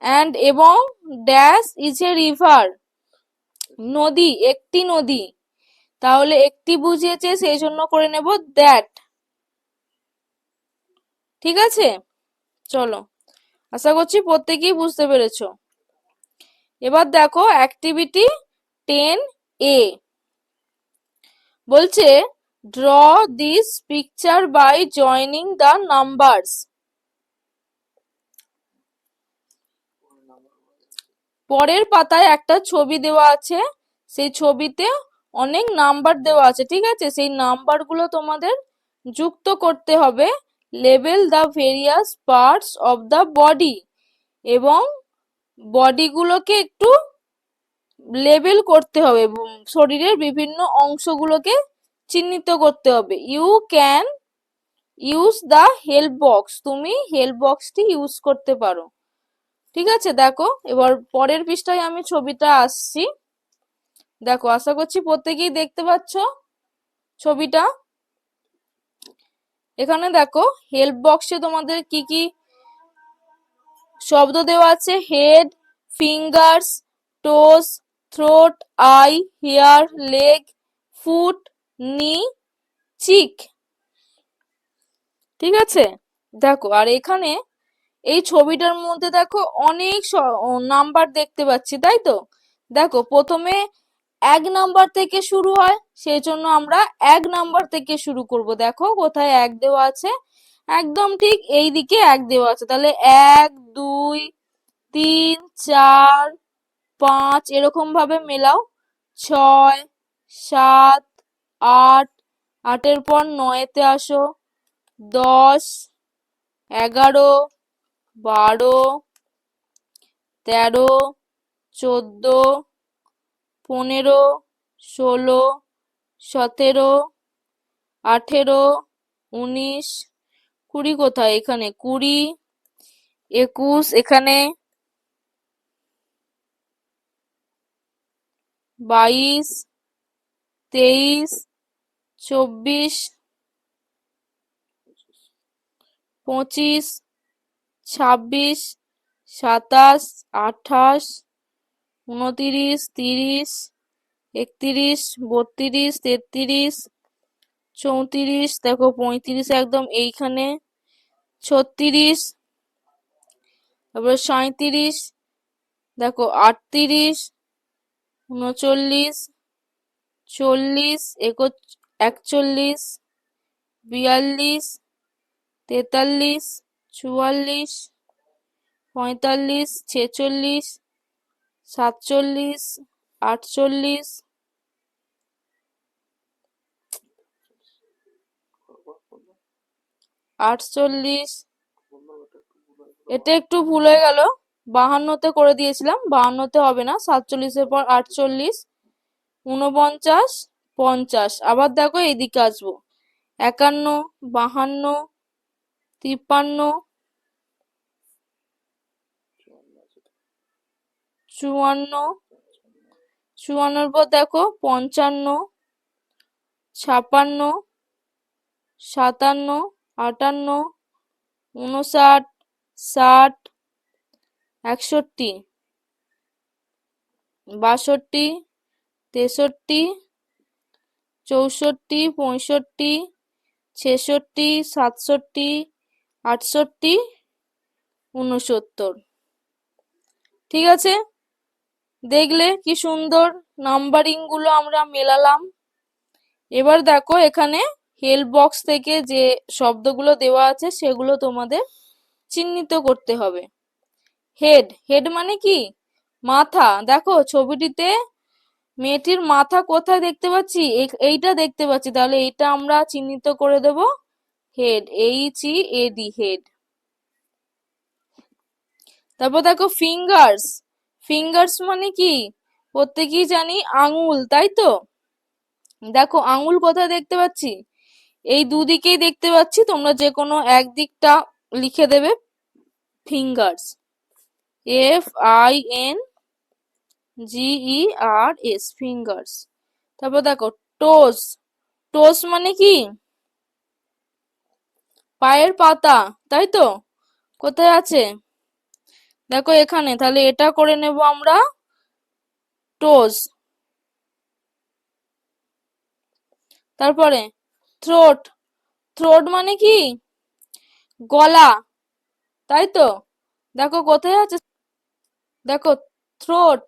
অ্যান্ড এবং ড্যাশ ইজ এ রিভার, নদী, একটি নদী, তাহলে একটি বুঝিয়েছে সেই জন্য করে নেব দ্যাট, ঠিক আছে। চলো, আশা করছি প্রত্যেকেই বুঝতে পেরেছো। এবার দেখো অ্যাক্টিভিটি 10A, বলছে draw this picture by joining the numbers, পরের পাতায় একটা ছবি দেওয়া আছে, সেই ছবিতে অনেক নাম্বার দেওয়া আছে, ঠিক আছে, সেই নাম্বার গুলো তোমাদের যুক্ত করতে হবে, label the various parts of the body, এবং বডি গুলোকে একটু লেবেল করতে হবে, শরীরের বিভিন্ন অংশগুলোকে চিহ্নিত করতে হবে। You can use the help box, তুমি হেল্প বক্সটি ইউজ করতে পারো, ঠিক আছে। দেখো এবার পরের পৃষ্ঠায় আমি ছবিটা আসছি, দেখো আশা করছি প্রত্যেকেই দেখতে পাচ্ছ ছবিটা। এখানে দেখো হেল্প বক্সে তোমাদের কি কি শব্দ দেওয়া আছে, head, fingers, toes, throat, eye, hair, leg, foot, knee, cheek, ঠিক আছে। দেখো আর এখানে এই ছবিটার মধ্যে দেখো অনেক নাম্বার দেখতে পাচ্ছি, তাই তো, দেখো প্রথমে 1 নাম্বার থেকে শুরু হয়, সেই জন্য আমরা 1 নাম্বার থেকে শুরু করব, দেখো কোথায় 1 দেওয়া আছে, একদম ঠিক এই দিকে 1 দেওয়া আছে, তাহলে 1 2 3 4 5 এরকম ভাবে মেলাও, 6 7 8, 8 পর 9 আসো, 10 11 12 13 14 15 16 17 18 19 20, কোথায় এখানে 20 21, এখানে 22 23 24 25 26 27 28 29 30 31 32 33 34, দেখো 35 একদম এইখানে, 36, তারপরে 37 দেখো 38, 39, 40, 41, 42, 43, 44, 45, 46, 47, 48, 48, এটা একটু ভুল হয়ে গেল, 52-তে করে দিয়েছিলাম, 52-তে হবে না, 47-এর পর 48, 49, 50। আবার দেখো এইদিকে আসবো, 51, 52, 53, 54, 54-এর পর দেখো 55, 56, 57, 58, 59, 60, 61, 62, 63, 64, 65, 66, 67, 68, 69। ঠিক আছে, দেখলে কি সুন্দর নাম্বারিং গুলো আমরা মেলালাম। এবার দেখো এখানে হেল্প বক্স থেকে যে শব্দগুলো দেওয়া আছে সেগুলো তোমাদের চিহ্নিত করতে হবে। হেড, হেড মানে কি? মাথা। দেখো ছবিটিতে মেয়েটির মাথা কোথায় দেখতে পাচ্ছি? এইটা দেখতে পাচ্ছি, তাহলে এইটা আমরা চিহ্নিত করে দেব হেড, HEAD, হেড। তারপর দেখো ফিঙ্গার্স, ফিঙ্গার্স মানে কি? প্রত্যেকেই জানি আঙুল, তাই তো? দেখো আঙুল কোথায় দেখতে পাচ্ছি? এই দুদিকেই দেখতে পাচ্ছি, তোমরা যে কোনো একদিকটা লিখে দেবে ফিঙ্গার্স, FINGERS, ফিঙ্গার্স। তারপর দেখো টোস, টোস মানে কি? পায়ের পাতা, তাই তো? কোথায় আছে? দেখো এখানে, তাহলে এটা করে নেব আমরা টোস। তারপরে থ্রোট, থ্রোট মানে কি? গলা, তাই তো? দেখো কোথায় আছে? দেখো থ্রোট,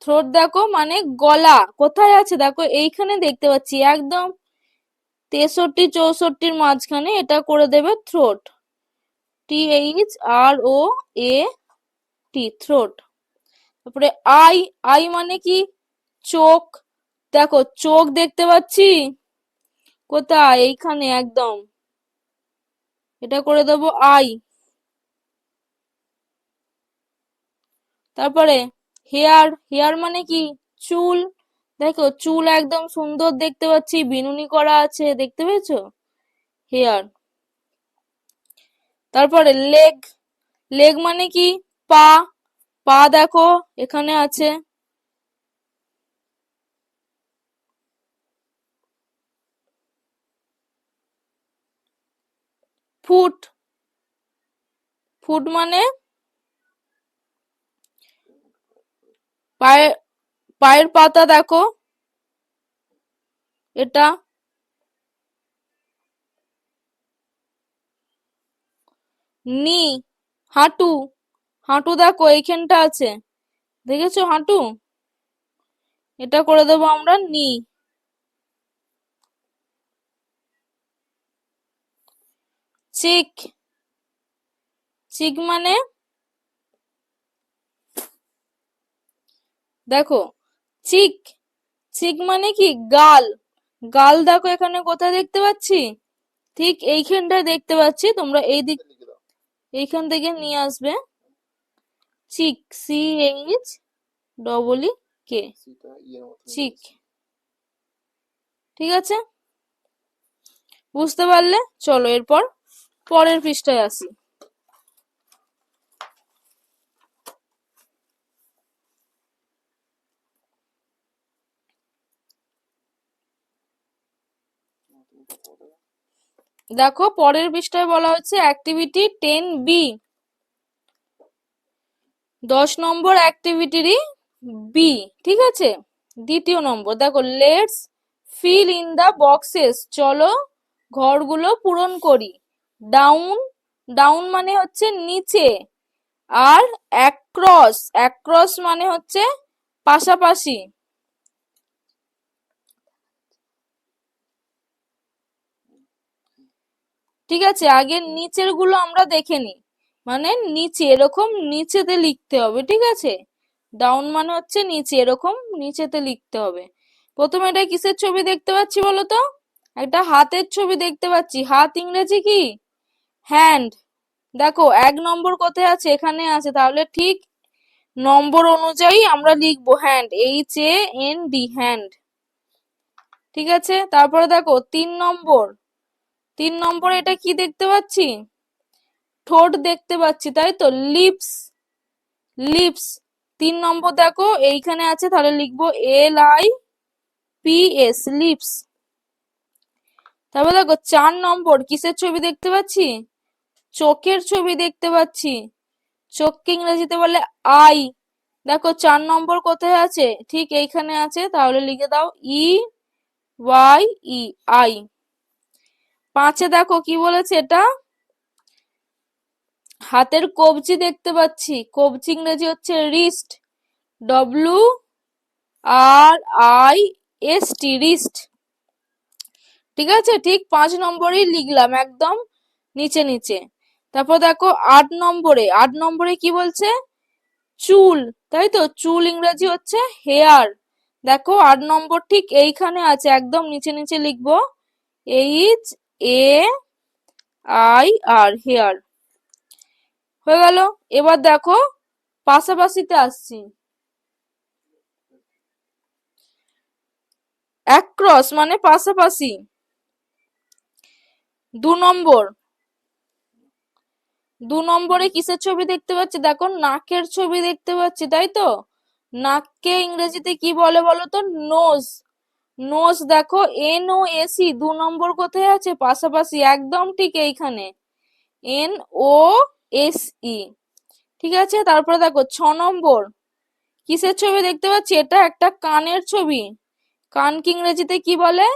থ্রোট দেখো মানে গলা, কোথায় আছে? দেখো এইখানে দেখতে পাচ্ছি, একদম 63, 64-র মাঝখানে, এটা করে দেবে থ্রোট, THROAT, থ্রোট। তারপরে আই, আই মানে কি? চোখ। দেখো চোখ দেখতে পাচ্ছি কোথায়? এইখানে একদম, এটা করে দেবো আই। তারপরে হেয়ার, হেয়ার মানে কি? চুল। দেখো চুল একদম সুন্দর দেখতে পাচ্ছি, বিনুনি করা আছে, দেখতে পেয়েছো? হেয়ার। তারপরে লেগ, লেগ মানে কি? পা, পা দেখো এখানে আছে। ফুট, ফুট মানে পায়ের, পায়ের পাতা দেখো এটা। নি, হাঁটু, হাঁটু দেখো এইখানটা আছে, দেখেছো হাঁটু? এটা করে দেবো আমরা নি। চিক, চিক মানে দেখো চিক, চিক মানে কি? গাল, গাল দেখো এখানে কোথায় দেখতে পাচ্ছি? ঠিক এইখানটায় দেখতে পাচ্ছি, তোমরা এই দিক, এইখান থেকে নিয়ে আসবে চিক, CHEEK, চিক। ঠিক আছে, বুঝতে পারলে? চলো এরপর পরের পৃষ্ঠায় আসি। দেখো পরের পৃষ্ঠায় বলা হচ্ছে অ্যাক্টিভিটি 10B, 10 নম্বর অ্যাক্টিভিটিরই বি। ঠিক আছে, দ্বিতীয় নম্বর দেখো let's fill in the boxes, চলো ঘরগুলো পূরণ করি। ডাউন, ডাউন মানে হচ্ছে নিচে, আর অ্যাক্রস, অ্যাক্রস মানে হচ্ছে পাশাপাশি। ঠিক আছে, আগে নিচের গুলো আমরা দেখে নিই। মানে নিচে এরকম নিচেতে লিখতে হবে, ঠিক আছে। ডাউন মানে হচ্ছে নিচে, এরকম নিচেতে লিখতে হবে। প্রথমে এটা কিসের ছবি দেখতে পাচ্ছি বলো তো? একটা হাতের ছবি দেখতে পাচ্ছি। হাত ইংরেজি কি? হ্যান্ড। দেখো 1 নম্বর কোথায় আছে? এখানে আছে, তাহলে ঠিক নম্বর অনুযায়ী আমরা লিখবো হ্যান্ড, HAND, হ্যান্ড। ঠিক আছে, তারপরে দেখো 3 নম্বর। 3 নম্বরে এটা কি দেখতে পাচ্ছি? ঠোঁট দেখতে পাচ্ছি, তাই তো, লিপস, লিপস। 3 নম্বর দেখো এইখানে আছে, তাহলে লিখবো LIPS, লিপস। তারপর দেখো 4 নম্বর কিসের ছবি দেখতে পাচ্ছি? চোখের ছবি দেখতে পাচ্ছি। চোখকে ইংরেজিতে বলে আই। দেখো 4 নম্বর কোথায় আছে? ঠিক এইখানে আছে, তাহলে লিখে দাও EYE, আই। 5-এ দেখো কি বলেছে এটা? হাতের কবজি দেখতে পাচ্ছি। কবজি ইংরেজি হচ্ছে রিস্ট, WRIST, রিস্ট। ঠিক আছে, ঠিক 5 নম্বরই লিখলাম একদম নিচে নিচে। তারপর দেখো 8 নম্বরে, 8 নম্বরে কি বলছে? চুল, তাই তো, চুল ইংরেজি হচ্ছে হেয়ার। দেখো 8 নম্বর ঠিক এইখানে আছে, একদম নিচে নিচে লিখবো HAIR, হেয়ার। হয়ে গেল। এবার দেখো পাশাপাশিতে আসছি। অ্যাক্রস মানে পাশাপাশি। 2 নম্বর, 2 নম্বরে কিসের ছবি দেখতে পাচ্ছি? দেখো নাকের ছবি দেখতে পাচ্ছি, তাই তো। নাককে ইংরেজিতে কি বলে বলো তো? নোজ। নোজ, দেখো NOSE, 2 নম্বর কোথায় আছে? পাশাপাশি, একদম ঠিক এইখানে, NOSE। ঠিক আছে, তারপরে দেখো 6 নম্বর কিসের ছবি দেখতে পাচ্ছি? এটা একটা কানের ছবি। কানকে ইংরেজিতে কি বলে?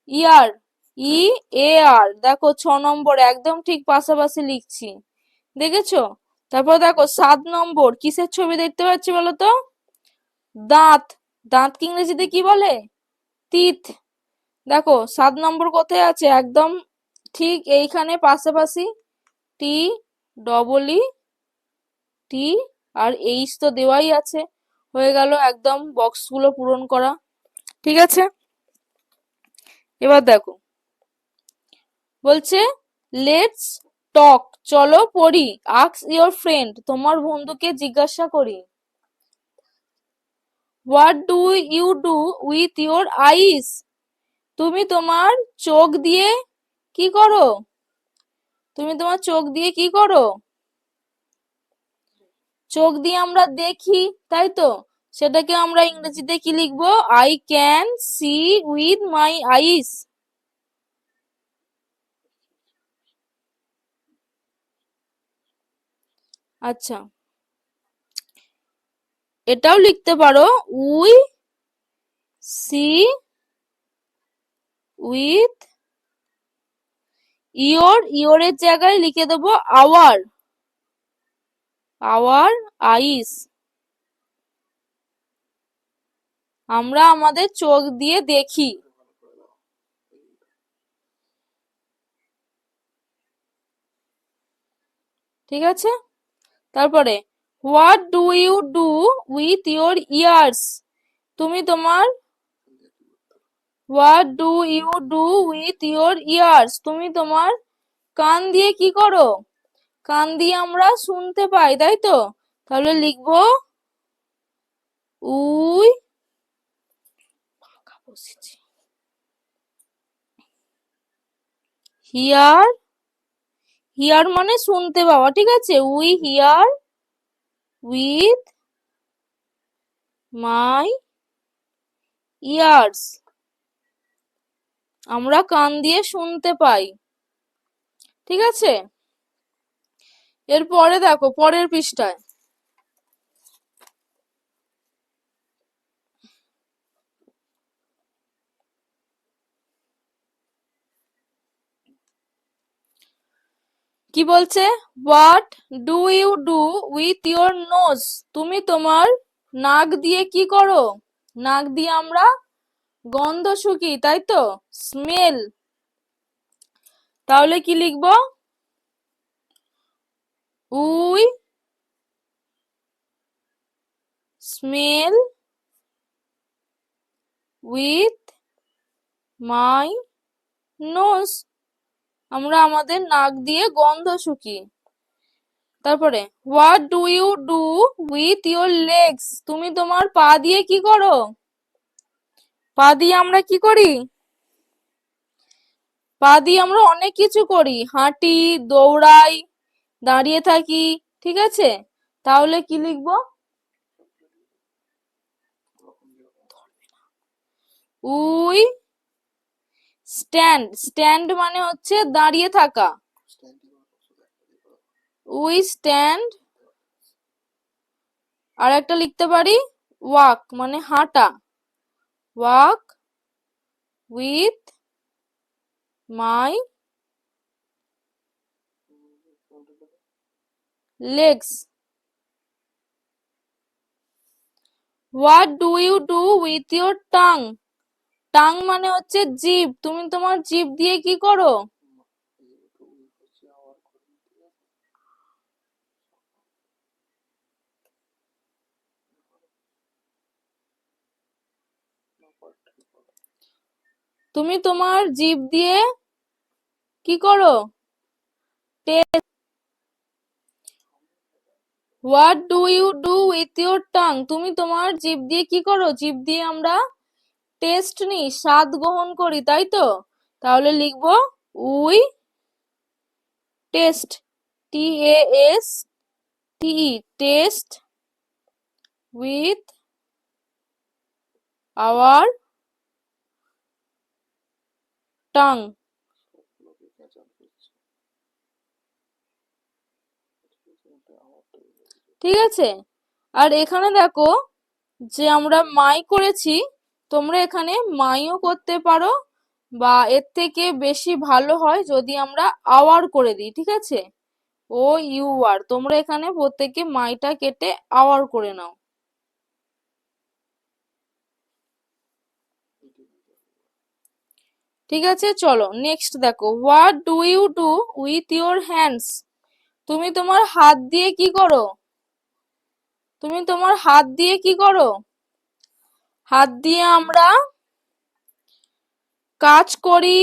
ইয়ার, EAR। দেখো 6 নম্বর একদম ঠিক পাশাপাশি লিখছি, দেখেছো? তারপর দেখো 7 নম্বর কিসের ছবি দেখতে পাচ্ছি বলো তো? দাঁত। দাঁতকে ইংরেজিতে কি বলে? টিথ। দেখো 7 নম্বর কোথায় আছে? একদম ঠিক এইখানে পাশাপাশি, TEET, আর H তো দেওয়াই আছে। হয়ে গেল একদম বক্সগুলো পূরণ করা। ঠিক আছে, এবার দেখো বলছে লেটস টক, চলো পড়ি। আস্ক ইওর ফ্রেন্ড, তোমার বন্ধুকে জিজ্ঞাসা করি। What do you do with your eyes, তুমি তোমার চোখ দিয়ে কি করো? তুমি তোমার চোখ দিয়ে কি করো? চোখ দিয়ে আমরা দেখি, তাই তো। সেটাকে আমরা ইংরেজিতে কি লিখবো? I can see with my eyes. আচ্ছা, এটাও লিখতে পারো, উই সি উইথ ইওরের জায়গায় লিখে দেবো আওয়ার, আওয়ার আইস। আমরা আমাদের চোখ দিয়ে দেখি। ঠিক আছে, তারপরে what do you do with your ears, তুমি তোমার what do you do with your ears, তুমি তোমার কান দিয়ে কি করো? কান দিয়ে আমরা শুনতে পাই, তাই তো। তাহলে লিখবো উই হিয়ার, হিয়ার মানে শুনতে পাওয়া, ঠিক আছে। We here with my years, আমরা কান দিয়ে শুনতে পাই। ঠিক আছে, এরপরে দেখো পরের পৃষ্ঠায়। কি বলছে? What do you do with your nose? তুমি তোমার নাক দিয়ে কি করো? নাক দিয়ে আমরা গন্ধ শুকি, তাই তো, স্মেল। তাহলে কি লিখবো? We smell with my nose. আমরা আমাদের নাক দিয়ে গন্ধ শুকি। তারপরে what do you do with your legs? তুমি তোমার পা দিয়ে কি করো? পা দিয়ে আমরা কি করি? পা দিয়ে আমরা অনেক কিছু করি, হাঁটি, দৌড়াই, দাঁড়িয়ে থাকি, ঠিক আছে। তাহলে কি লিখবো? We stand. স্ট্যান্ড মানে হচ্ছে দাঁড়িয়ে থাকা। We stand. আর একটা লিখতে পারি ওয়াক, মানে হাঁটা। Walk with my legs. What do you do with your tongue? Tongue মানে হচ্ছে জিভ। তুমি তোমার জিভ দিয়ে কি করো? তুমি তোমার জিভ দিয়ে কি করো? What do you do with your tongue? তুমি তোমার জিভ দিয়ে কি করো? জিভ দিয়ে আমরা টেস্ট নিই, স্বাদ গ্রহণ করি, তাই তো। তাহলে লিখবো we test, TASTE, test with our tongue. ঠিক আছে। আর এখানে দেখো যে আমরা মাই করেছি, তোমরা এখানে মাইও করতে পারো, বা এর থেকে বেশি ভালো হয় যদি আমরা আওয়ার করে দিই, ঠিক আছে। OUR, তোমরা এখানে প্রত্যেকে মাইটা কেটে আওয়ার করে নাও। ঠিক আছে, চলো নেক্সট দেখো। What do you do with your hands? তুমি তোমার হাত দিয়ে কি করো? তুমি তোমার হাত দিয়ে কি করো? হাত দিয়ে আমরা কাজ করি,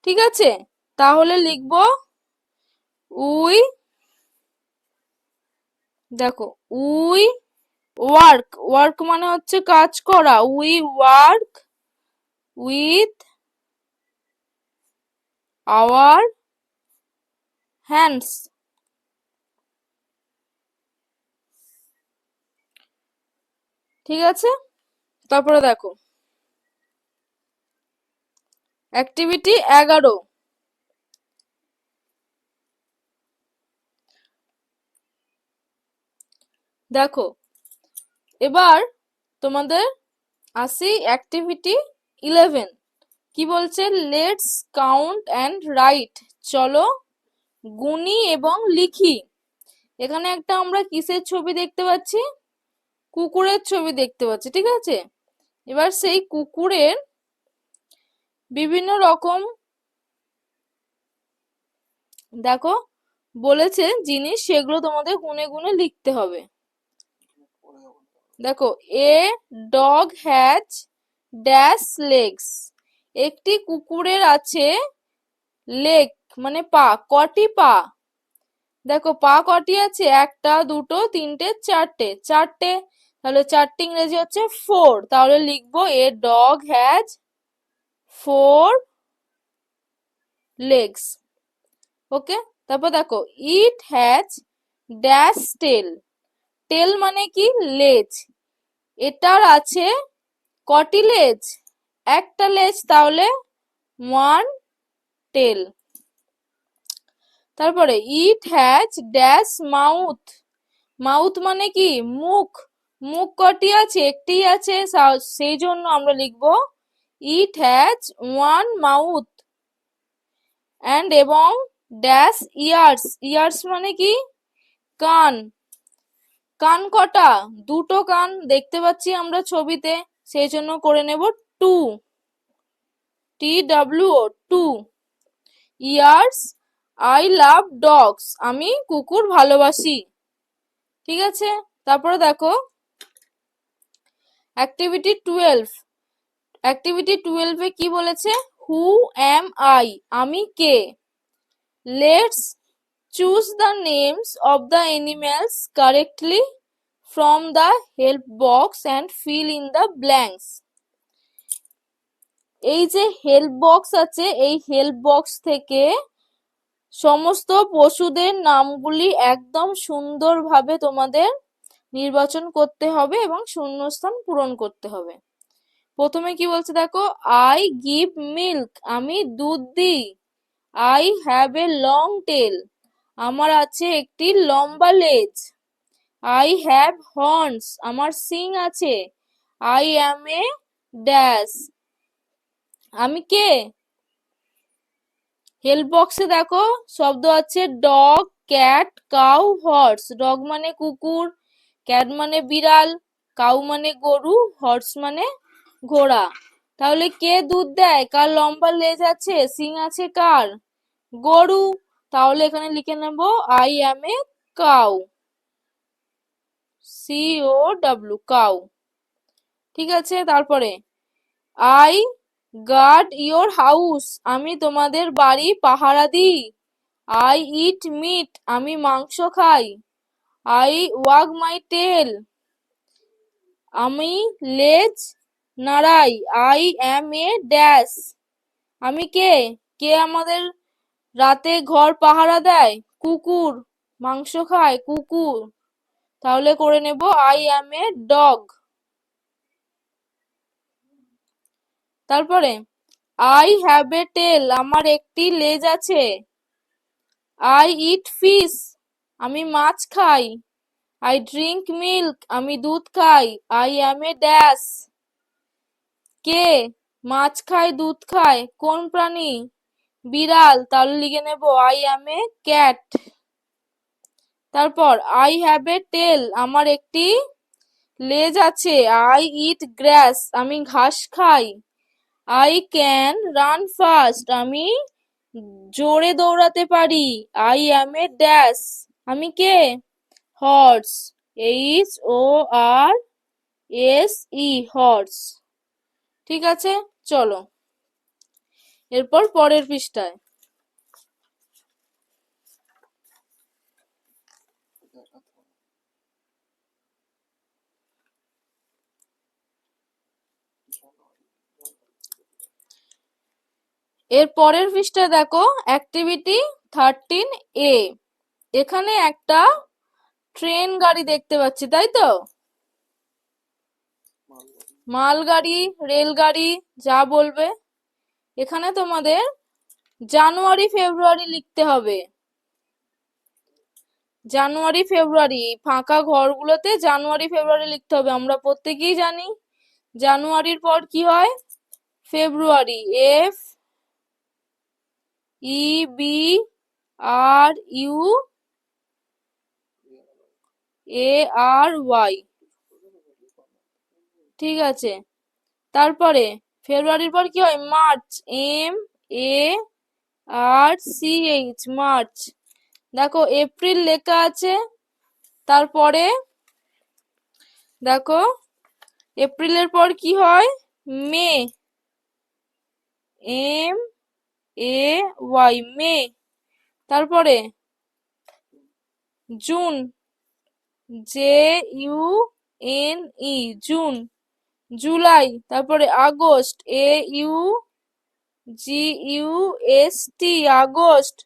ঠিক আছে। তাহলে লিখবো উই, দেখো উই ওয়ার্ক। ওয়ার্ক মানে হচ্ছে কাজ করা। We work with our hands. ঠিক আছে। তারপরে দেখো অ্যাক্টিভিটি 11। দেখো এবার তোমাদের আসি অ্যাক্টিভিটি 11। কি বলছে? Let's count and right. চলো গুনি এবং লিখি। এখানে একটা আমরা কিসের ছবি দেখতে পাচ্ছি? কুকুরের ছবি দেখতে পাচ্ছি, ঠিক আছে। এবার সেই কুকুরের বিভিন্ন রকম দেখো বলেছে জিনিস, সেগুলো তোমাদের গুনে গুনে লিখতে হবে। দেখো a dog has dash legs. একটি কুকুরের আছে লেগ মানে পা। কটি পা? দেখো পা কটি আছে? একটা, দুটো, তিনটে, চারটে। চারটে। তাহলে চারটে ইংরেজি হচ্ছে 4। তাহলে লিখবো এ ডগ হ্যাজ 4 লেগস। ওকে। তারপর দেখো ইট হ্যাজ ড্যাশ টেল। টেল মানে কি? লেজ। এটার আছে কটি লেজ? একটা লেজ। তাহলে 1 টেল। তারপরে it has dash mouth. Mouth মানে কি? মুখ। মুখ কটি আছে? একটি আছে, সেই জন্য আমরা লিখবো ইট হ্যাজ 1 মাউথ। এবং ড্যাশ ইয়ার্স, ইয়ার্স মানে কি? কান। কান কটা? দুটো কান দেখতে পাচ্ছি আমরা ছবিতে, সেই জন্য করে নেব two, TWO, two. Years, I love dogs, আমি কুকুর ভালোবাসি। ঠিক আছে, তারপরে দেখো অ্যাক্টিভিটি 12। অ্যাক্টিভিটি 12 এ কি বলেছে? হু অ্যাম আই, আমি কে? Let's choose the names of the animals correctly from the help box and fill in the blanks. এই যে হেল্প বক্স আছে, এই হেল্প বক্স থেকে সমস্ত পশুদের নামগুলি একদম সুন্দরভাবে তোমাদের নির্বাচন করতে হবে এবং শূন্যস্থান পূরণ করতে হবে। প্রথমে কি বলছে দেখো, আই গিভ মিল্ক, আমি দুধ দিই। I have a long tail, আমার আছে একটি লম্বা লেজ। আই হ্যাভ হর্নস, আমার শিং আছে। আই অ্যাম এ ড্যাশ, আমি কে? হেল্প বক্সে দেখো শব্দ আছে dog, cat, cow, horse. Dog মানে কুকুর, ক্যাট মানে বিড়াল, কাউ মানে গরু, হর্স মানে ঘোড়া। তাহলে কে দুধ দেয়? কার লম্বা লেজ আছে, শিং আছে কার? গরু। তাহলে এখানে লিখে নেব I am a cow, COW, cow. ঠিক আছে, তারপরে আই গার্ড ইয়োর হাউস, আমি তোমাদের বাড়ি পাহারা দিই। আই ইট মিট, আমি মাংস খাই। আই ওয়াগ মাই টেল, আমি লেজ নাড়াই। আই অ্যাম এ ড্যাশ, আমি কে? কে আমাদের রাতে ঘর পাহারা দেয়? কুকুর। মাংস খায় কুকুর, তাহলে করে নেব আই অ্যাম এ ডগ। তারপরে আই হ্যাভ এ টেল, আমার একটি লেজ আছে। আই ইট ফিশ, আমি মাছ খাই। আই ড্রিঙ্ক মিল্ক, আমি দুধ খাই। আই অ্যাম এ ড্যাশ, কে? মাছ খায়, দুধ খায়, কোন প্রাণী? বিড়াল, তাহলে লিখে নেব আই অ্যাম এ ক্যাট। তারপর আই হ্যাভ এ টেল, আমার একটি লেজ আছে। আই ইট গ্রাস, আমি ঘাস খাই। আই ক্যান রান ফাস্ট, আমি জোরে দৌড়াতে পারি। আই অ্যাম এ ড্যাশ, আমি কে? Horse, HORSE, horse. ঠিক আছে, চলো এরপর পরের পৃষ্ঠায়। এর পরের পৃষ্ঠায় দেখো অ্যাক্টিভিটি 13A। এখানে একটা ট্রেন গাড়ি দেখতে পাচ্ছি, তাই তো? মালগাড়ি, রেলগাড়ি, যা বলবে। এখানে তোমাদের জানুয়ারি ফেব্রুয়ারি লিখতে হবে। জানুয়ারি ফেব্রুয়ারি, ফাঁকা ঘরগুলোতে জানুয়ারি ফেব্রুয়ারি লিখতে হবে। আমরা প্রত্যেকেই জানি জানুয়ারির পর কি হয়? ফেব্রুয়ারি, FEBRUARY। ঠিক আছে, তারপরে ফেব্রুয়ারির পর কি হয়? March, MARCH, March. দেখো এপ্রিল লেখা আছে, তারপরে দেখো এপ্রিলের পর কি হয়? মে, MAY, মে। তারপরে জুন, JUNE, জুন। জুলাই, তারপরে আগস্ট, AUGUST, আগস্ট।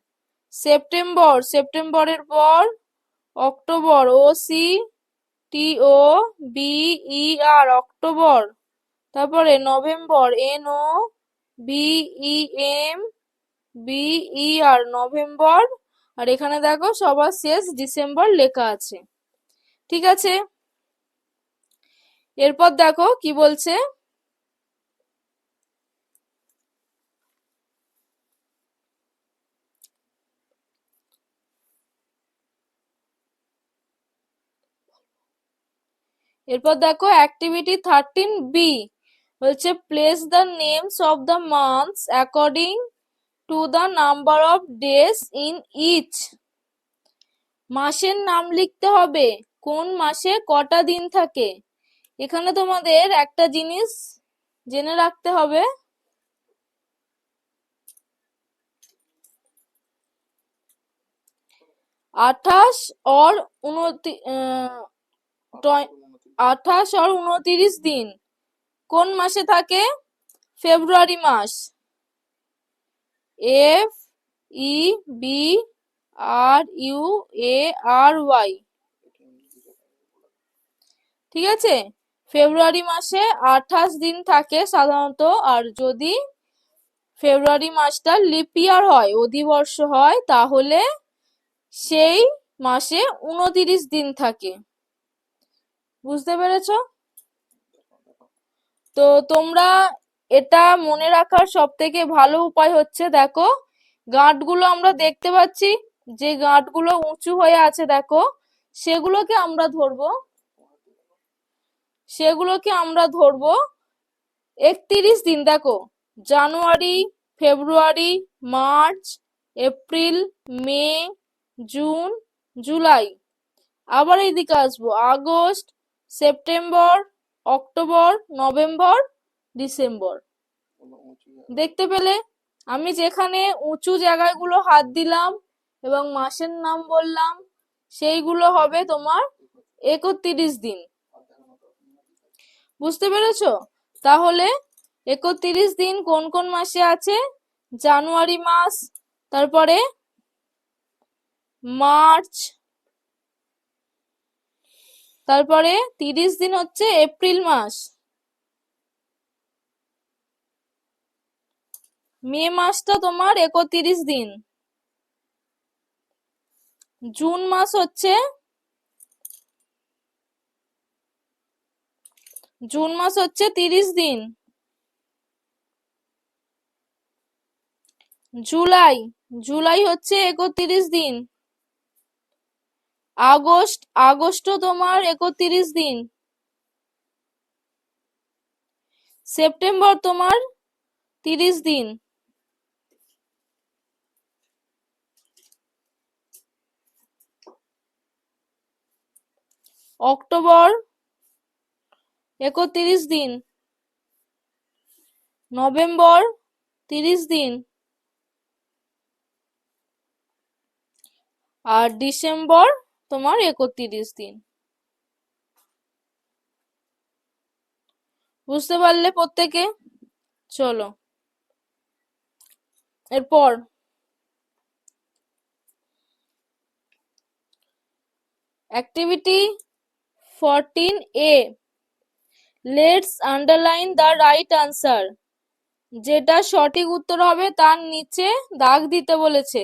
সেপ্টেম্বর, সেপ্টেম্বরের পর অক্টোবর, OCTOBER, অক্টোবর। তারপরে নভেম্বর, NOVEMBER, নভেম্বর। আর এখানে দেখো সবার শেষ ডিসেম্বর লেখা আছে। ঠিক আছে, এরপর দেখো কি বলছে। এরপর দেখো অ্যাক্টিভিটি 13B বলছে place the names of the months according to the number of days in each. মাসের নাম লিখতে হবে, কোন মাসে কটা দিন থাকে। এখানে তোমাদের একটা জিনিস জেনে রাখতে হবে, 28 और 29 দিন কোন মাসে থাকে? ফেব্রুয়ারি মাস। FEBRUARY, ঠিক আছে? ফেব্রুয়ারি মাসে 28 দিন থাকে সাধারণত। আর যদি ফেব্রুয়ারি মাসটা লিপ ইয়ার হয়, অধিবর্ষ হয়, তাহলে সেই মাসে 29 দিন থাকে। বুঝতে পেরেছো? তো তোমরা এটা মনে রাখার সব থেকে ভালো উপায় হচ্ছে, দেখো গাঁটগুলো আমরা দেখতে পাচ্ছি, যে গাঁটগুলো উঁচু হয়ে আছে দেখো, সেগুলোকে আমরা ধরবো 31 দিন। দেখো জানুয়ারি, ফেব্রুয়ারি, মার্চ, এপ্রিল, মে, জুন, জুলাই। আবার এইদিকে আসবো, August, September, October, November, December. দেখতে পেলে আমি যেখানে উঁচু জায়গাগুলো হাত দিলাম এবং মাসের নাম বললাম, সেইগুলো হবে তোমার 31 দিন। বুঝতে পেরেছো? তাহলে 31 দিন কোন কোন মাসে আছে? জানুয়ারি মাস, তারপরে মার্চ, তারপরে 30 দিন হচ্ছে এপ্রিল মাস, মে মাসটা তোমার 31 দিন, জুন মাস হচ্ছে 30 দিন, জুলাই হচ্ছে 31 দিন, আগস্টও তোমার 31 দিন, সেপ্টেম্বর তোমার 30 দিন, অক্টোবর 31 দিন, নভেম্বর 30 দিন, আর ডিসেম্বর তোমার 31 দিন। বুঝতে পারলে প্রত্যেকে? চলো এরপর activity 14A, let's underline the right answer. যেটা সঠিক উত্তর হবে তার নিচে দাগ দিতে বলেছে।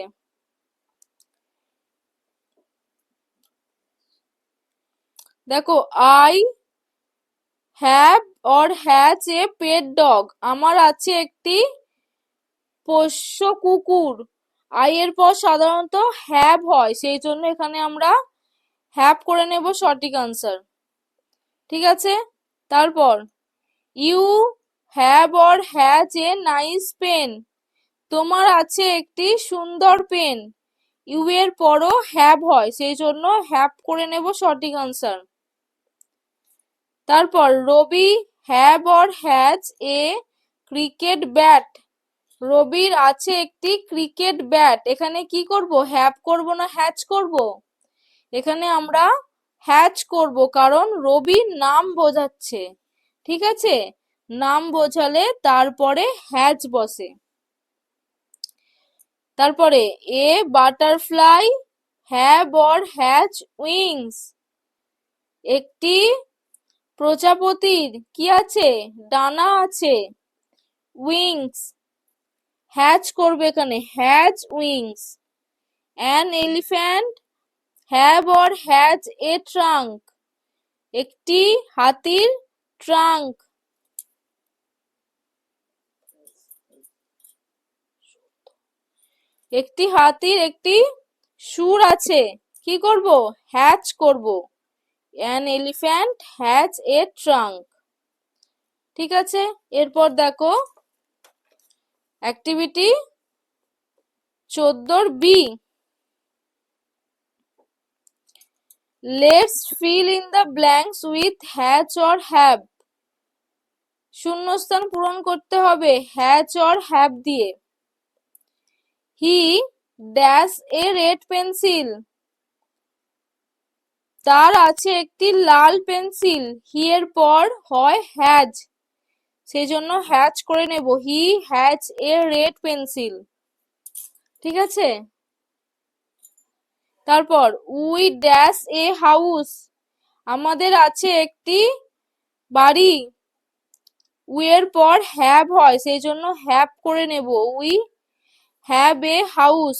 দেখো, I have or has a pet dog, আমার আছে একটি পোষ্য কুকুর। আই এর পর সাধারণত হ্যাভ হয়, সেই জন্য এখানে আমরা হ্যাভ করে নেব সঠিক আনসার। ঠিক আছে? তারপর you have or has a nice pen, তোমার আছে একটি সুন্দর পেন। ইউ এর পরও হ্যাভ হয়, সেই জন্য হ্যাভ করে নেব সঠিক আনসার। তারপর Rabi have or has a cricket bat, রবির আছে একটি ক্রিকেট ব্যাট। এখানে কি করব, হ্যাভ করব না হ্যাজ করব? এখানে আমরা হ্যাজ করব, কারণ রবির নাম বোঝাচ্ছে। ঠিক আছে? নাম বোঝালে তারপরে হ্যাজ বসে। তারপরে এ butterfly have or has wings, একটি প্রজাপতির কি আছে? ডানা আছে, উইংস। হ্যাজ করবে এখানে, has wings. An elephant have or has a trunk, একটি হাতির ট্রাঙ্ক। একটি হাতির একটি সুর আছে, কি করব? হ্যাজ করব। An elephant has a trunk. ঠিক আছে, এরপর দেখো activity 14 B. Let's fill in the blanks with has or have. শূন্যস্থান পূরণ করতে হবে হ্যাজ অর হ্যাভ দিয়ে। He dash a red pencil. তার আছে একটি লাল পেন্সিল। হি এর পর হয় হ্যাজ, সেই জন্য হ্যাজ করে নেব। He has a red pencil. ঠিক আছে, তারপর উই ড্যাশ এ হাউস। আমাদের আছে একটি বাড়ি। উই এর পর হ্যাভ হয়, সেই জন্য হ্যাভ করে নেব। We have a house.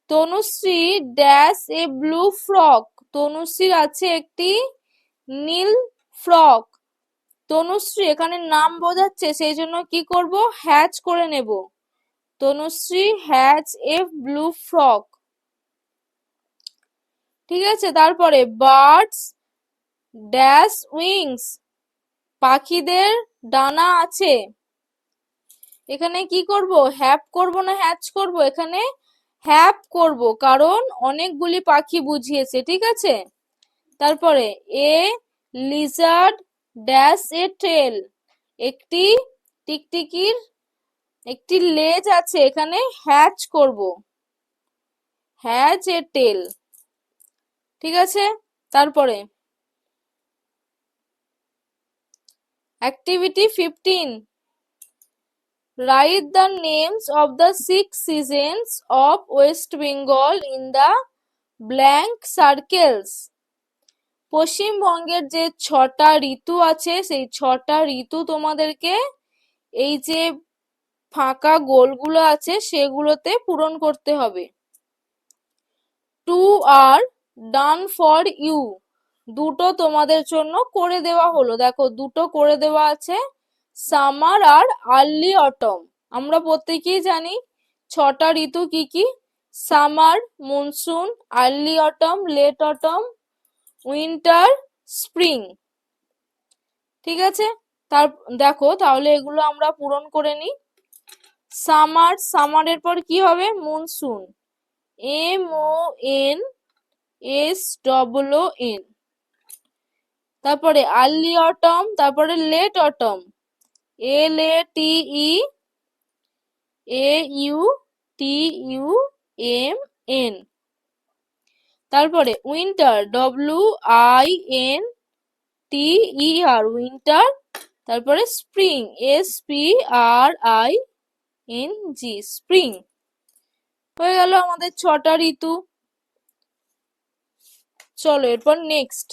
Tanushree dash a blue frock. তনুশ্রীর আছে একটি নীল ফ্রক। তনুশ্রী এখানে নাম বোঝাচ্ছে, সেই জন্য কি করব, হ্যাজ করে নেব। Tanushree has a blue frock. ঠিক আছে, তারপরে বার্ডস ড্যাশ উইংস। পাখিদের ডানা আছে। এখানে কি করব, হ্যাভ করব না হ্যাজ করব? এখানে হ্যাভ করব, কারণ অনেকগুলি পাখি বুঝিয়েছে। ঠিক আছে, তারপরে এ লিজার্ড ড্যাশ এ টেল। একটি টিকটিকির একটি লেজ আছে, এখানে হ্যাজ করব, হ্যাজ এ টেল। ঠিক আছে, তারপরে activity 15। Right the names of the 6 seasons of West Bengal in the blank circles. পশ্চিমবঙ্গের যে 6টা ঋতু আছে, সেই 6টা ঋতু তোমাদেরকে এই যে ফাঁকা গোলগুলো আছে সেগুলোতে পূরণ করতে হবে। 2 আর ডান ফর ইউ। দুটো তোমাদের জন্য করে দেওয়া হলো, দেখো দুটো করে দেওয়া আছে, সামার আর আর্লি অটম। আমরা প্রত্যেকেই জানি 6টা ঋতু কি কি, summer, monsoon, early autumn, late autumn, winter, spring. ঠিক আছে, তার দেখো তাহলে এগুলো আমরা পূরণ করে নিই। সামার, সামারের পর কি হবে, মনসুন, MONSOON। তারপরে আর্লি অটম, তারপরে লেট অটম, LATEAUTUMN। তারপরে উইন্টার, WINTER, উইন্টার। তারপরে স্প্রিং, SPRING, স্প্রিং। হয়ে গেল আমাদের 6টা ঋতু। চলো এরপর next.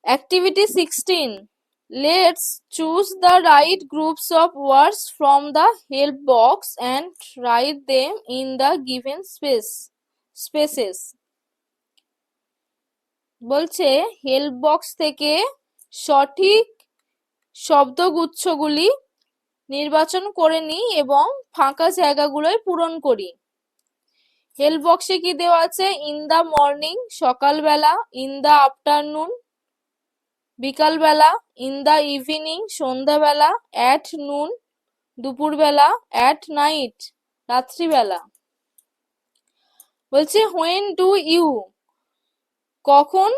Activity 16. Let's choose the right groups of words from the help box and write them in the given spaces. বলছে হেল্প বক্স থেকে সঠিক শব্দগুচ্ছগুলি নির্বাচন করে নিই এবং ফাঁকা জায়গাগুলোয় পূরণ করি। হেল্প বক্সে কি দেওয়া আছে, ইন দা মর্নিং সকালবেলা, ইন দা আফটারনুন বিকালবেলা, ইন দা ইভিনিং সন্ধ্যাবেলা, অ্যাট নুন দুপুরবেলা, অ্যাট নাইট রাত্রিবেলা। বলছে হোয়েন ডু ইউ, কখন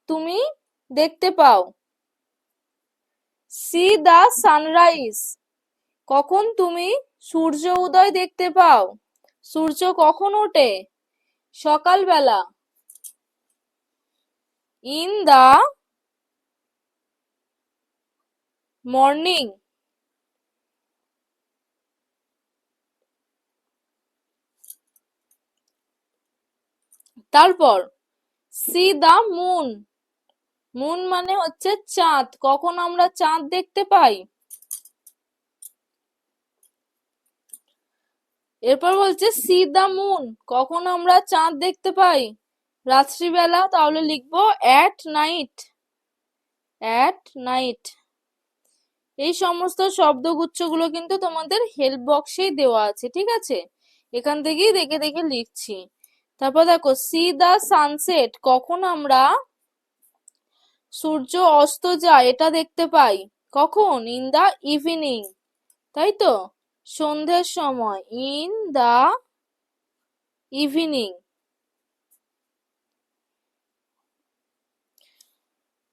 তুমি দেখতে পাও। সি দা সানরাইজ, কখন তুমি সূর্য উদয় দেখতে পাও। সূর্য কখন ওঠে, সকালবেলা। In the morning. তারপর সি দা মুন, মুন মানে হচ্ছে চাঁদ, কখন আমরা চাঁদ দেখতে পাই। এরপর বলছে সি দা মুন, কখন আমরা চাঁদ দেখতে পাই, রাত্রিবেলা, তাহলে লিখবো অ্যাট নাইট। At night. এই সমস্ত শব্দগুচ্ছগুলো কিন্তু তোমাদের হেল্প বক্সেই দেওয়া আছে, ঠিক আছে? এখান থেকেই দেখে দেখে লিখছি। তারপর দেখো, সি দা সানসেট, কখন আমরা সূর্য অস্ত যায় এটা দেখতে পাই? কখন? ইন দা ইভিনিং, তাই তো, সন্ধ্যের সময়, in the evening.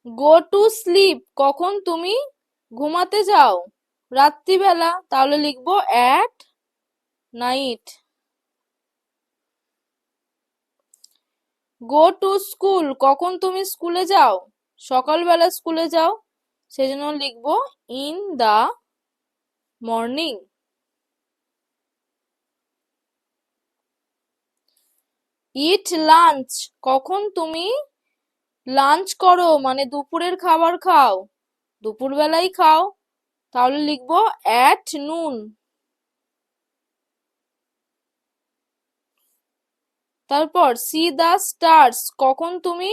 Go to sleep, কখন তুমি ঘুমাতে যাও? রাত্রিবেলা, তাহলে লিখবো at night. Go to school, কখন তুমি স্কুলে যাও? সকালবেলা স্কুলে যাও, সেজন্য লিখবো in the morning. Eat lunch, কখন তুমি লাঞ্চ করো, মানে দুপুরের খাবার খাও? দুপুরবেলাই খাও, তাহলে লিখবো অ্যাট নুন। তারপর সি দা স্টার্স, কখন তুমি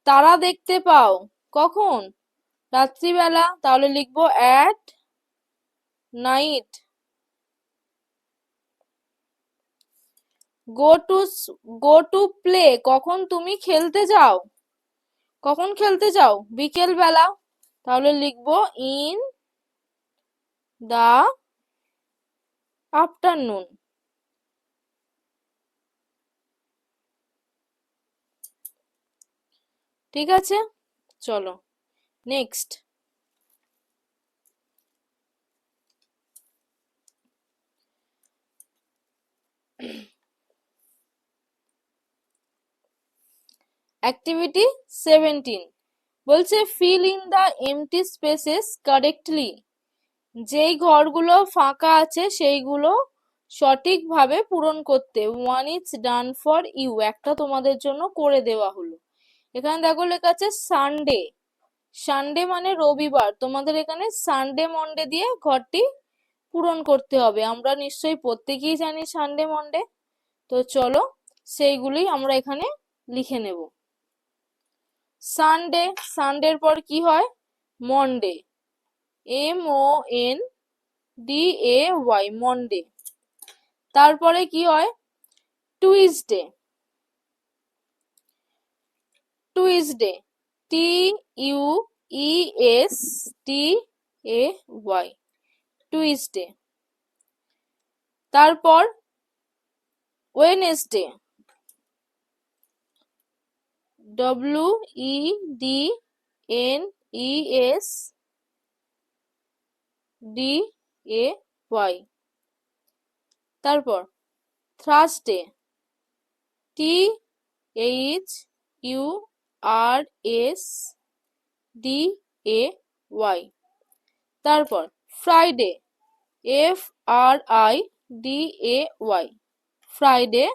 তারা দেখতে পাও? কখন? রাত্রিবেলা, তাহলে লিখবো at night. Go to go to play, কখন তুমি খেলতে যাও? কখন খেলতে যাও? বিকেল বেলা, তাহলে লিখবো ইন দা আফটারনুন। ঠিক আছে, চলো নেক্সট। অ্যাক্টিভিটি 17 বলছে fill in the empty spaces correctly, যেই ঘরগুলো ফাঁকা আছে সেইগুলো সঠিকভাবে পূরণ করতে। One is done for you, একটা তোমাদের জন্য করে দেওয়া হলো। এখানে দেখো লেখা আছে সানডে, সানডে মানে রবিবার, তোমাদের এখানে সানডে মন্ডে দিয়ে ঘরটি পূরণ করতে হবে। আমরা নিশ্চয়ই প্রত্যেকেই জানি সানডে মন্ডে, তো চলো সেইগুলি আমরা এখানে লিখে নেব। সানডে, সানডের পর কি হয়? Monday, MONDAY, Monday. তারপরে কি হয়? Tuesday, Tuesday, TUESDAY, Tuesday. তারপর ওয়েনেসডে, WEDNESDAY। তারপর থার্সডে, THURSDAY। তারপর ফ্রাইডে, FRIDAY, ফ্রাইডে।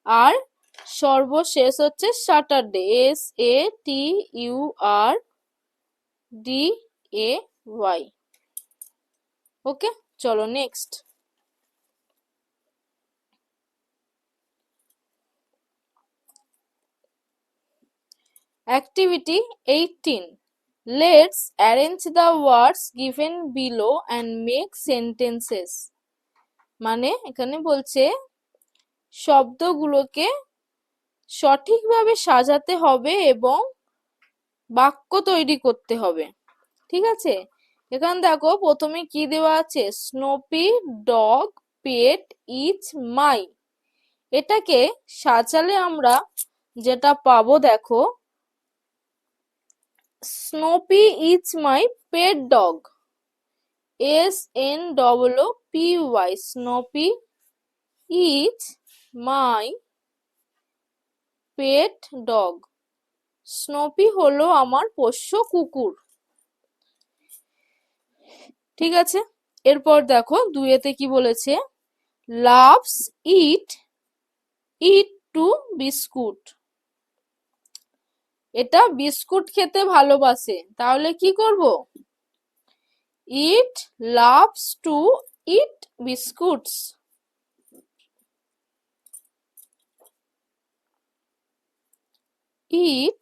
আর সর্বশেষ হচ্ছে স্যাটারডে, SATURDAY। ওকে, চলো next. Activity 18. Let's arrange the words given below and make sentences. মানে এখানে বলছে শব্দগুলোকে সঠিকভাবে সাজাতে হবে এবং বাক্য তৈরি করতে হবে, ঠিক আছে? এখানে দেখো প্রথমে কি দেওয়া আছে? Snoopy dog pet is my. এটাকে সাজালে আমরা যেটা পাবো দেখো, Snoopy is my pet dog, SNOOPY, Snoopy is my pet dog, Snoopy হলো আমার পোষ্য কুকুর। ঠিক আছে, এরপর দেখো দুইয়েতে কি বলেছে? লাভস ইট টু বিস্কুট, এটা বিস্কুট খেতে ভালোবাসে, তাহলে কি করব? It loves to eat biscuits. It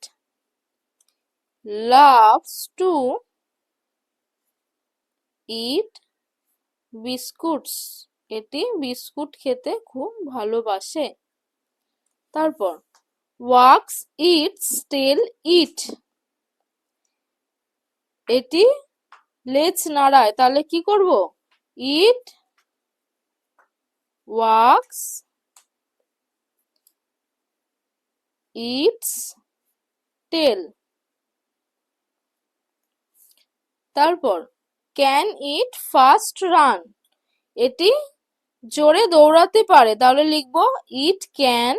loves to eat biscuits. এটি বিস্কুট খেতে খুব ভালোবাসে। তারপর walks, eats, tail, eat. এটি লেজ নাড়ায়, তাহলে কি করব? eat, walks, eats, tail. তারপর can eat, fast, run. এটি জোরে দৌড়াতে পারে, তাহলে লিখব it can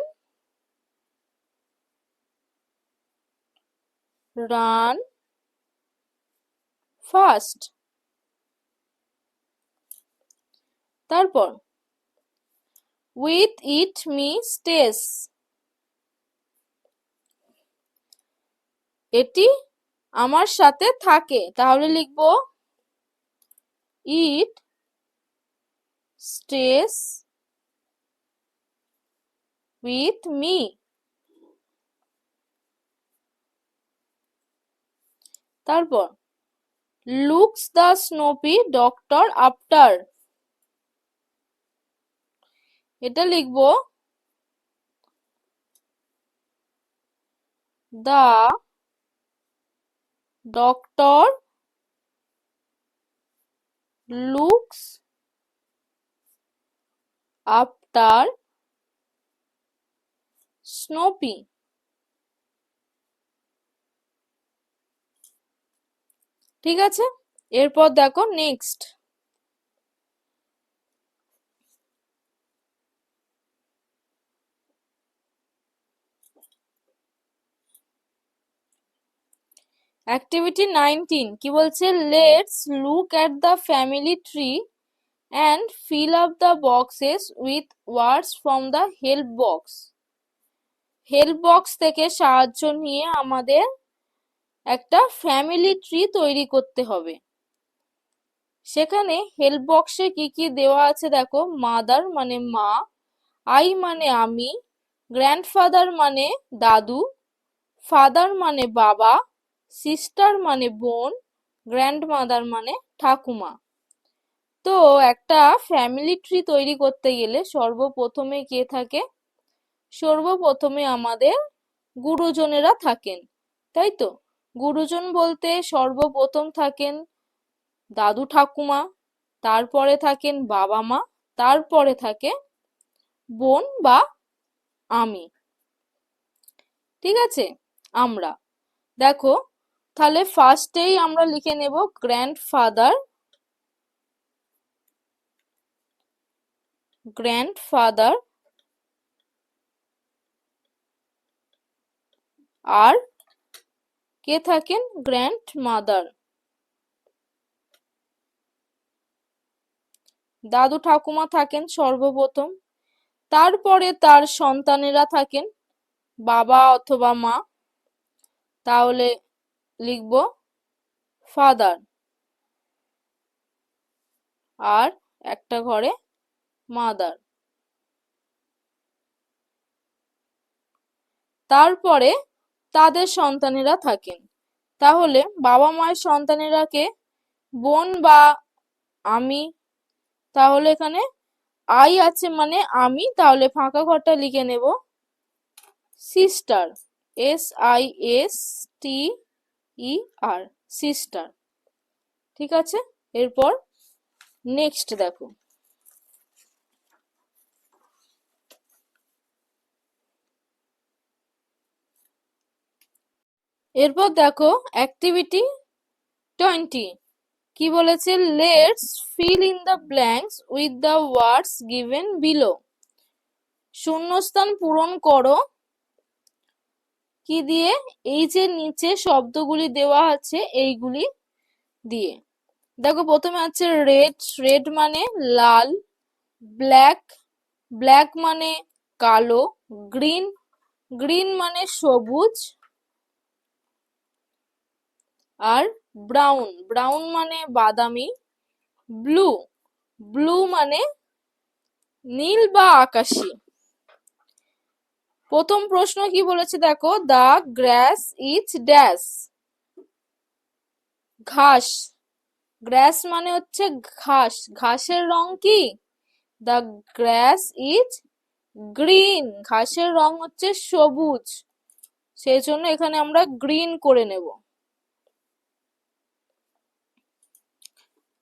run fast. তারপর with it me stays. এটি আমার সাথে থাকে, তাহলে লিখব it stays with me. তারপর looks the snoopy doctor after. এটা লিখব the doctor looks after Snoopy. ঠিক আছে, এরপর দেখো নেক্সট। অ্যাক্টিভিটি 19 কি বলছে? Let's look at the family tree and fill up the boxes with words from the help box. Help box থেকে সাহায্য নিয়ে আমাদের একটা ফ্যামিলি ট্রি তৈরি করতে হবে। সেখানে হেল্প বক্সে কি কি দেওয়া আছে দেখো। মাদার মানে মা, আই মানে আমি, গ্র্যান্ডফাদার মানে দাদু, ফাদার মানে বাবা, সিস্টার মানে বোন, গ্র্যান্ডমাদার মানে ঠাকুমা। তো একটা ফ্যামিলি ট্রি তৈরি করতে গেলে সর্বপ্রথমে কে থাকে? সর্বপ্রথমে আমাদের গুরুজনেরা থাকেন, তাই তো? গুরুজন বলতে সর্বপ্রথম থাকেন দাদু ঠাকুমা, তারপরে থাকেন বাবা মা, তারপরে থাকে বোন বা আমি। ঠিক আছে, আমরা দেখো তাহলে ফার্স্টেই আমরা লিখে নেব গ্র্যান্ডফাদার, গ্র্যান্ডফাদার আর কে থাকেন? গ্র্যান্ডমাদার। দাদু ঠাকুমা থাকেন সর্বপ্রথম, তারপরে তার সন্তানেরা থাকেন বাবা অথবা মা, তাহলে লিখব ফাদার, আর একটা ঘরে মাদার। তারপরে তাদের সন্তানেরা থাকেন, তাহলে বাবা মায়ের সন্তানেরা কে? বোন বা আমি, তাহলে এখানে আই আছে মানে আমি, তাহলে ফাঁকা ঘরটা লিখে নেব সিস্টার, SISTER, সিস্টার। ঠিক আছে, এরপর নেক্সট দেখো। এরপর দেখো অ্যাক্টিভিটি 20 কি বলেছে? Let's fill in the blanks with the words given below. শূন্যস্থান পূরণ করো কি দিয়ে? এই যে নিচে শব্দগুলি দেওয়া আছে এইগুলি দিয়ে। দেখো প্রথমে আছে রেড, রেড মানে লাল, ব্ল্যাক, ব্ল্যাক মানে কালো, গ্রিন, গ্রিন মানে সবুজ, আর ব্রাউন, ব্রাউন মানে বাদামি, ব্লু, ব্লু মানে নীল বা আকাশি। প্রথম প্রশ্ন কি বলেছে দেখো? The grass is dash. ঘাস, গ্রাস মানে হচ্ছে ঘাস, ঘাসের রং কি? দ্য গ্রাস ইজ গ্রিন, ঘাসের রং হচ্ছে সবুজ, সেই জন্য এখানে আমরা গ্রিন করে নেব।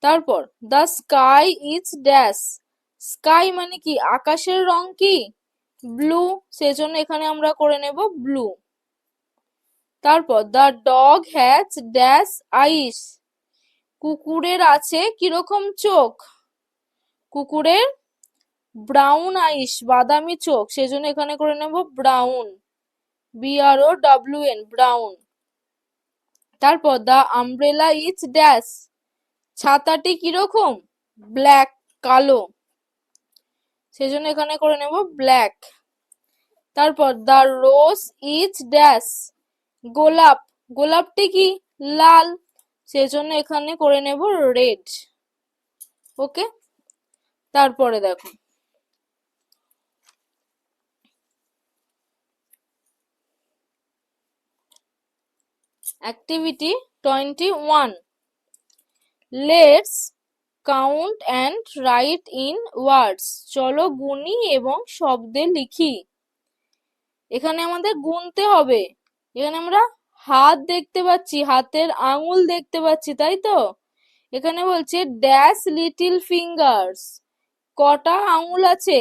তারপর the sky is dash, sky মানে কি? আকাশের রং কি? ব্লু, সেজন্য এখানে আমরা করে নেব ব্লু। তারপর দ্য ডগ হ্যাজ ড্যাশ আইস, কুকুরের আছে কিরকম চোখ? কুকুরের ব্রাউন আইস, বাদামি চোখ, সেজন্য এখানে করে নেব ব্রাউন, BROWN, ব্রাউন। তারপর দ্য আমব্রেলা ইজ ড্যাশ, ছাতাটি কিরকম? ব্ল্যাক, কালো, সেজন্য এখানে করে নেব ব্ল্যাক। তারপর দ্য রোজ ইজ ড্যাশ, গোলাপ, গোলাপটি কি? লাল, সেজন্য এখানে করে নেব রেড। ওকে, তারপরে দেখো activity 21, let's count and right in words, চলো গুনি এবং শব্দে লিখি। এখানে আমাদের গুনতে হবে, এখানে আমরা হাত দেখতে পাচ্ছি, হাতের আঙুল দেখতে পাচ্ছি, তাই তো? এখানে বলছে ড্যাশ লিটিল ফিঙ্গার্স, কটা আঙুল আছে?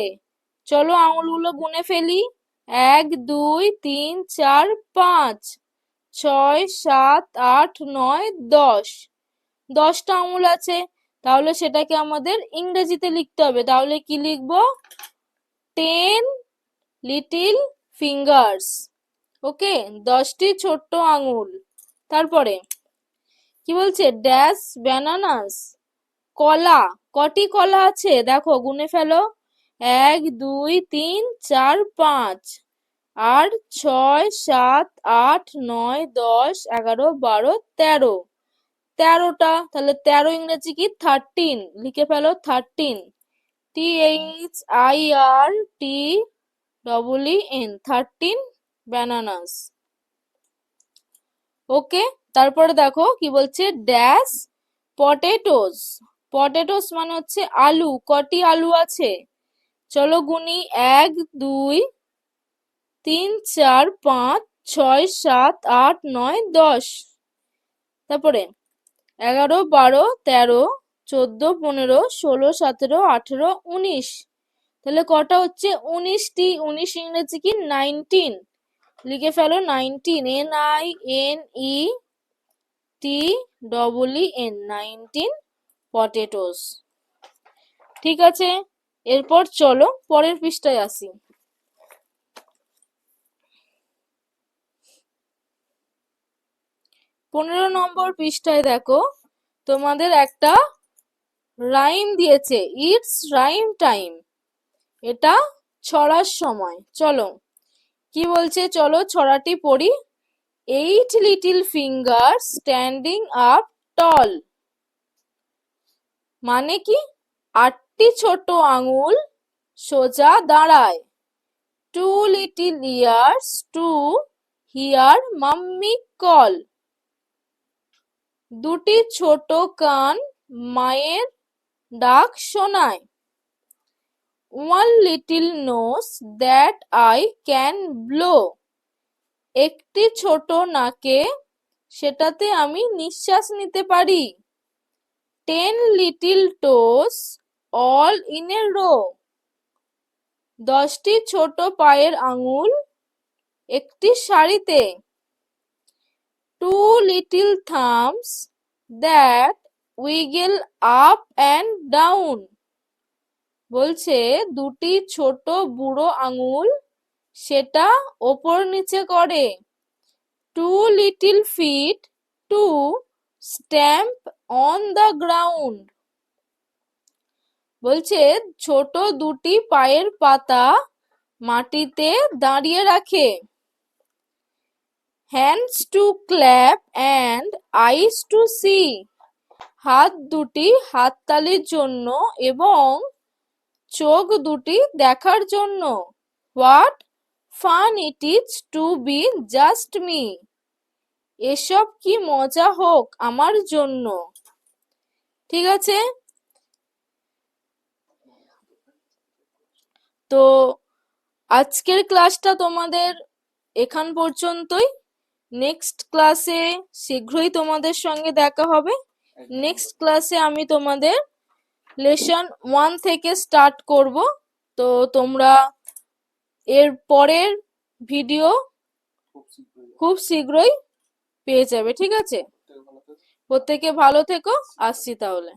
চলো আঙুলগুলো গুনে ফেলি। 1 2 3 4 5 6 7 8 9 10, 10টা আঙুল আছে। তাহলে সেটাকে আমাদের ইংরেজিতে লিখতে হবে, তাহলে কি লিখবো? 10 লিটিল ফিঙ্গার্স। ওকে, 10টি ছোট্ট আঙুল। তারপরে কি বলছে? ড্যাশ ব্যানানাস, কলা, কটি কলা আছে? দেখো গুনে ফেলো। 1 2 3 4 5 আর 6 7 8 9 10 11 12 13, 13টা। তাহলে 13 ইংরেজি কি? 13, লিখে ফেলো 13, THIRTEEN, 13 ব্যানানাস। ওকে, তারপরে দেখো কি বলছে? ড্যাশ পটেটোস, পটেটোস মানে হচ্ছে আলু, কটি আলু আছে? চলো গুনি। 1 2 3 4 5 6 7 8 9 10, তারপরে 11 12 13 14 15 16 17 18 19, তাহলে কটা হচ্ছে? 19টি, 19 ইংরেজি কি? 19, লিখে ফেলো 19, NINETEEN, 19 পটেটোস। ঠিক আছে, এরপর চলো পরের পৃষ্ঠায় আসি। 15 নম্বর পৃষ্ঠায় দেখো তোমাদের একটা রাইম দিয়েছে, ইটস রাইম টাইম, এটা ছড়ার সময়। চলো কি বলছে, চলো ছড়াটি পড়ি। 8 little finger standing up tall, মানে কি? 8টি ছোট আঙুল সোজা দাঁড়ায়। 2 little ears to hear mummy call, দুটি ছোট কান মায়ের ডাক শোনায়। 1 little nose that I can blow, একটি ছোট নাকে, সেটাতে আমি নিঃশ্বাস নিতে পারি। 10 little toes all in a row, 10টি ছোট পায়ের আঙুল একটি সারিতে। 2 little thumbs that wiggle up and down, বলছে দুটি ছোট বুড়ো আঙুল সেটা ওপর নিচে করে। 2 little feet to stamp on the ground, বলছে ছোট দুটি পায়ের পাতা মাটিতে দাঁড়িয়ে রাখে। Hands to clap and eyes to see, হাত দুটি হাততালির জন্য এবং চোখ দুটি দেখার জন্য। What fun it is to be just me, এসব কি মজা হোক আমার জন্য। ঠিক আছে, তো আজকের ক্লাসটা তোমাদের এখান পর্যন্তই। নেক্সট ক্লাসে শীঘ্রই তোমাদের সঙ্গে দেখা হবে। নেক্সট ক্লাসে আমি তোমাদের লেসন 1 থেকে স্টার্ট করব। তো তোমরা এর পরের ভিডিও খুব শীঘ্রই পেয়ে যাবে। ঠিক আছে, প্রত্যেকে ভালো থেকো, আসছি তাহলে।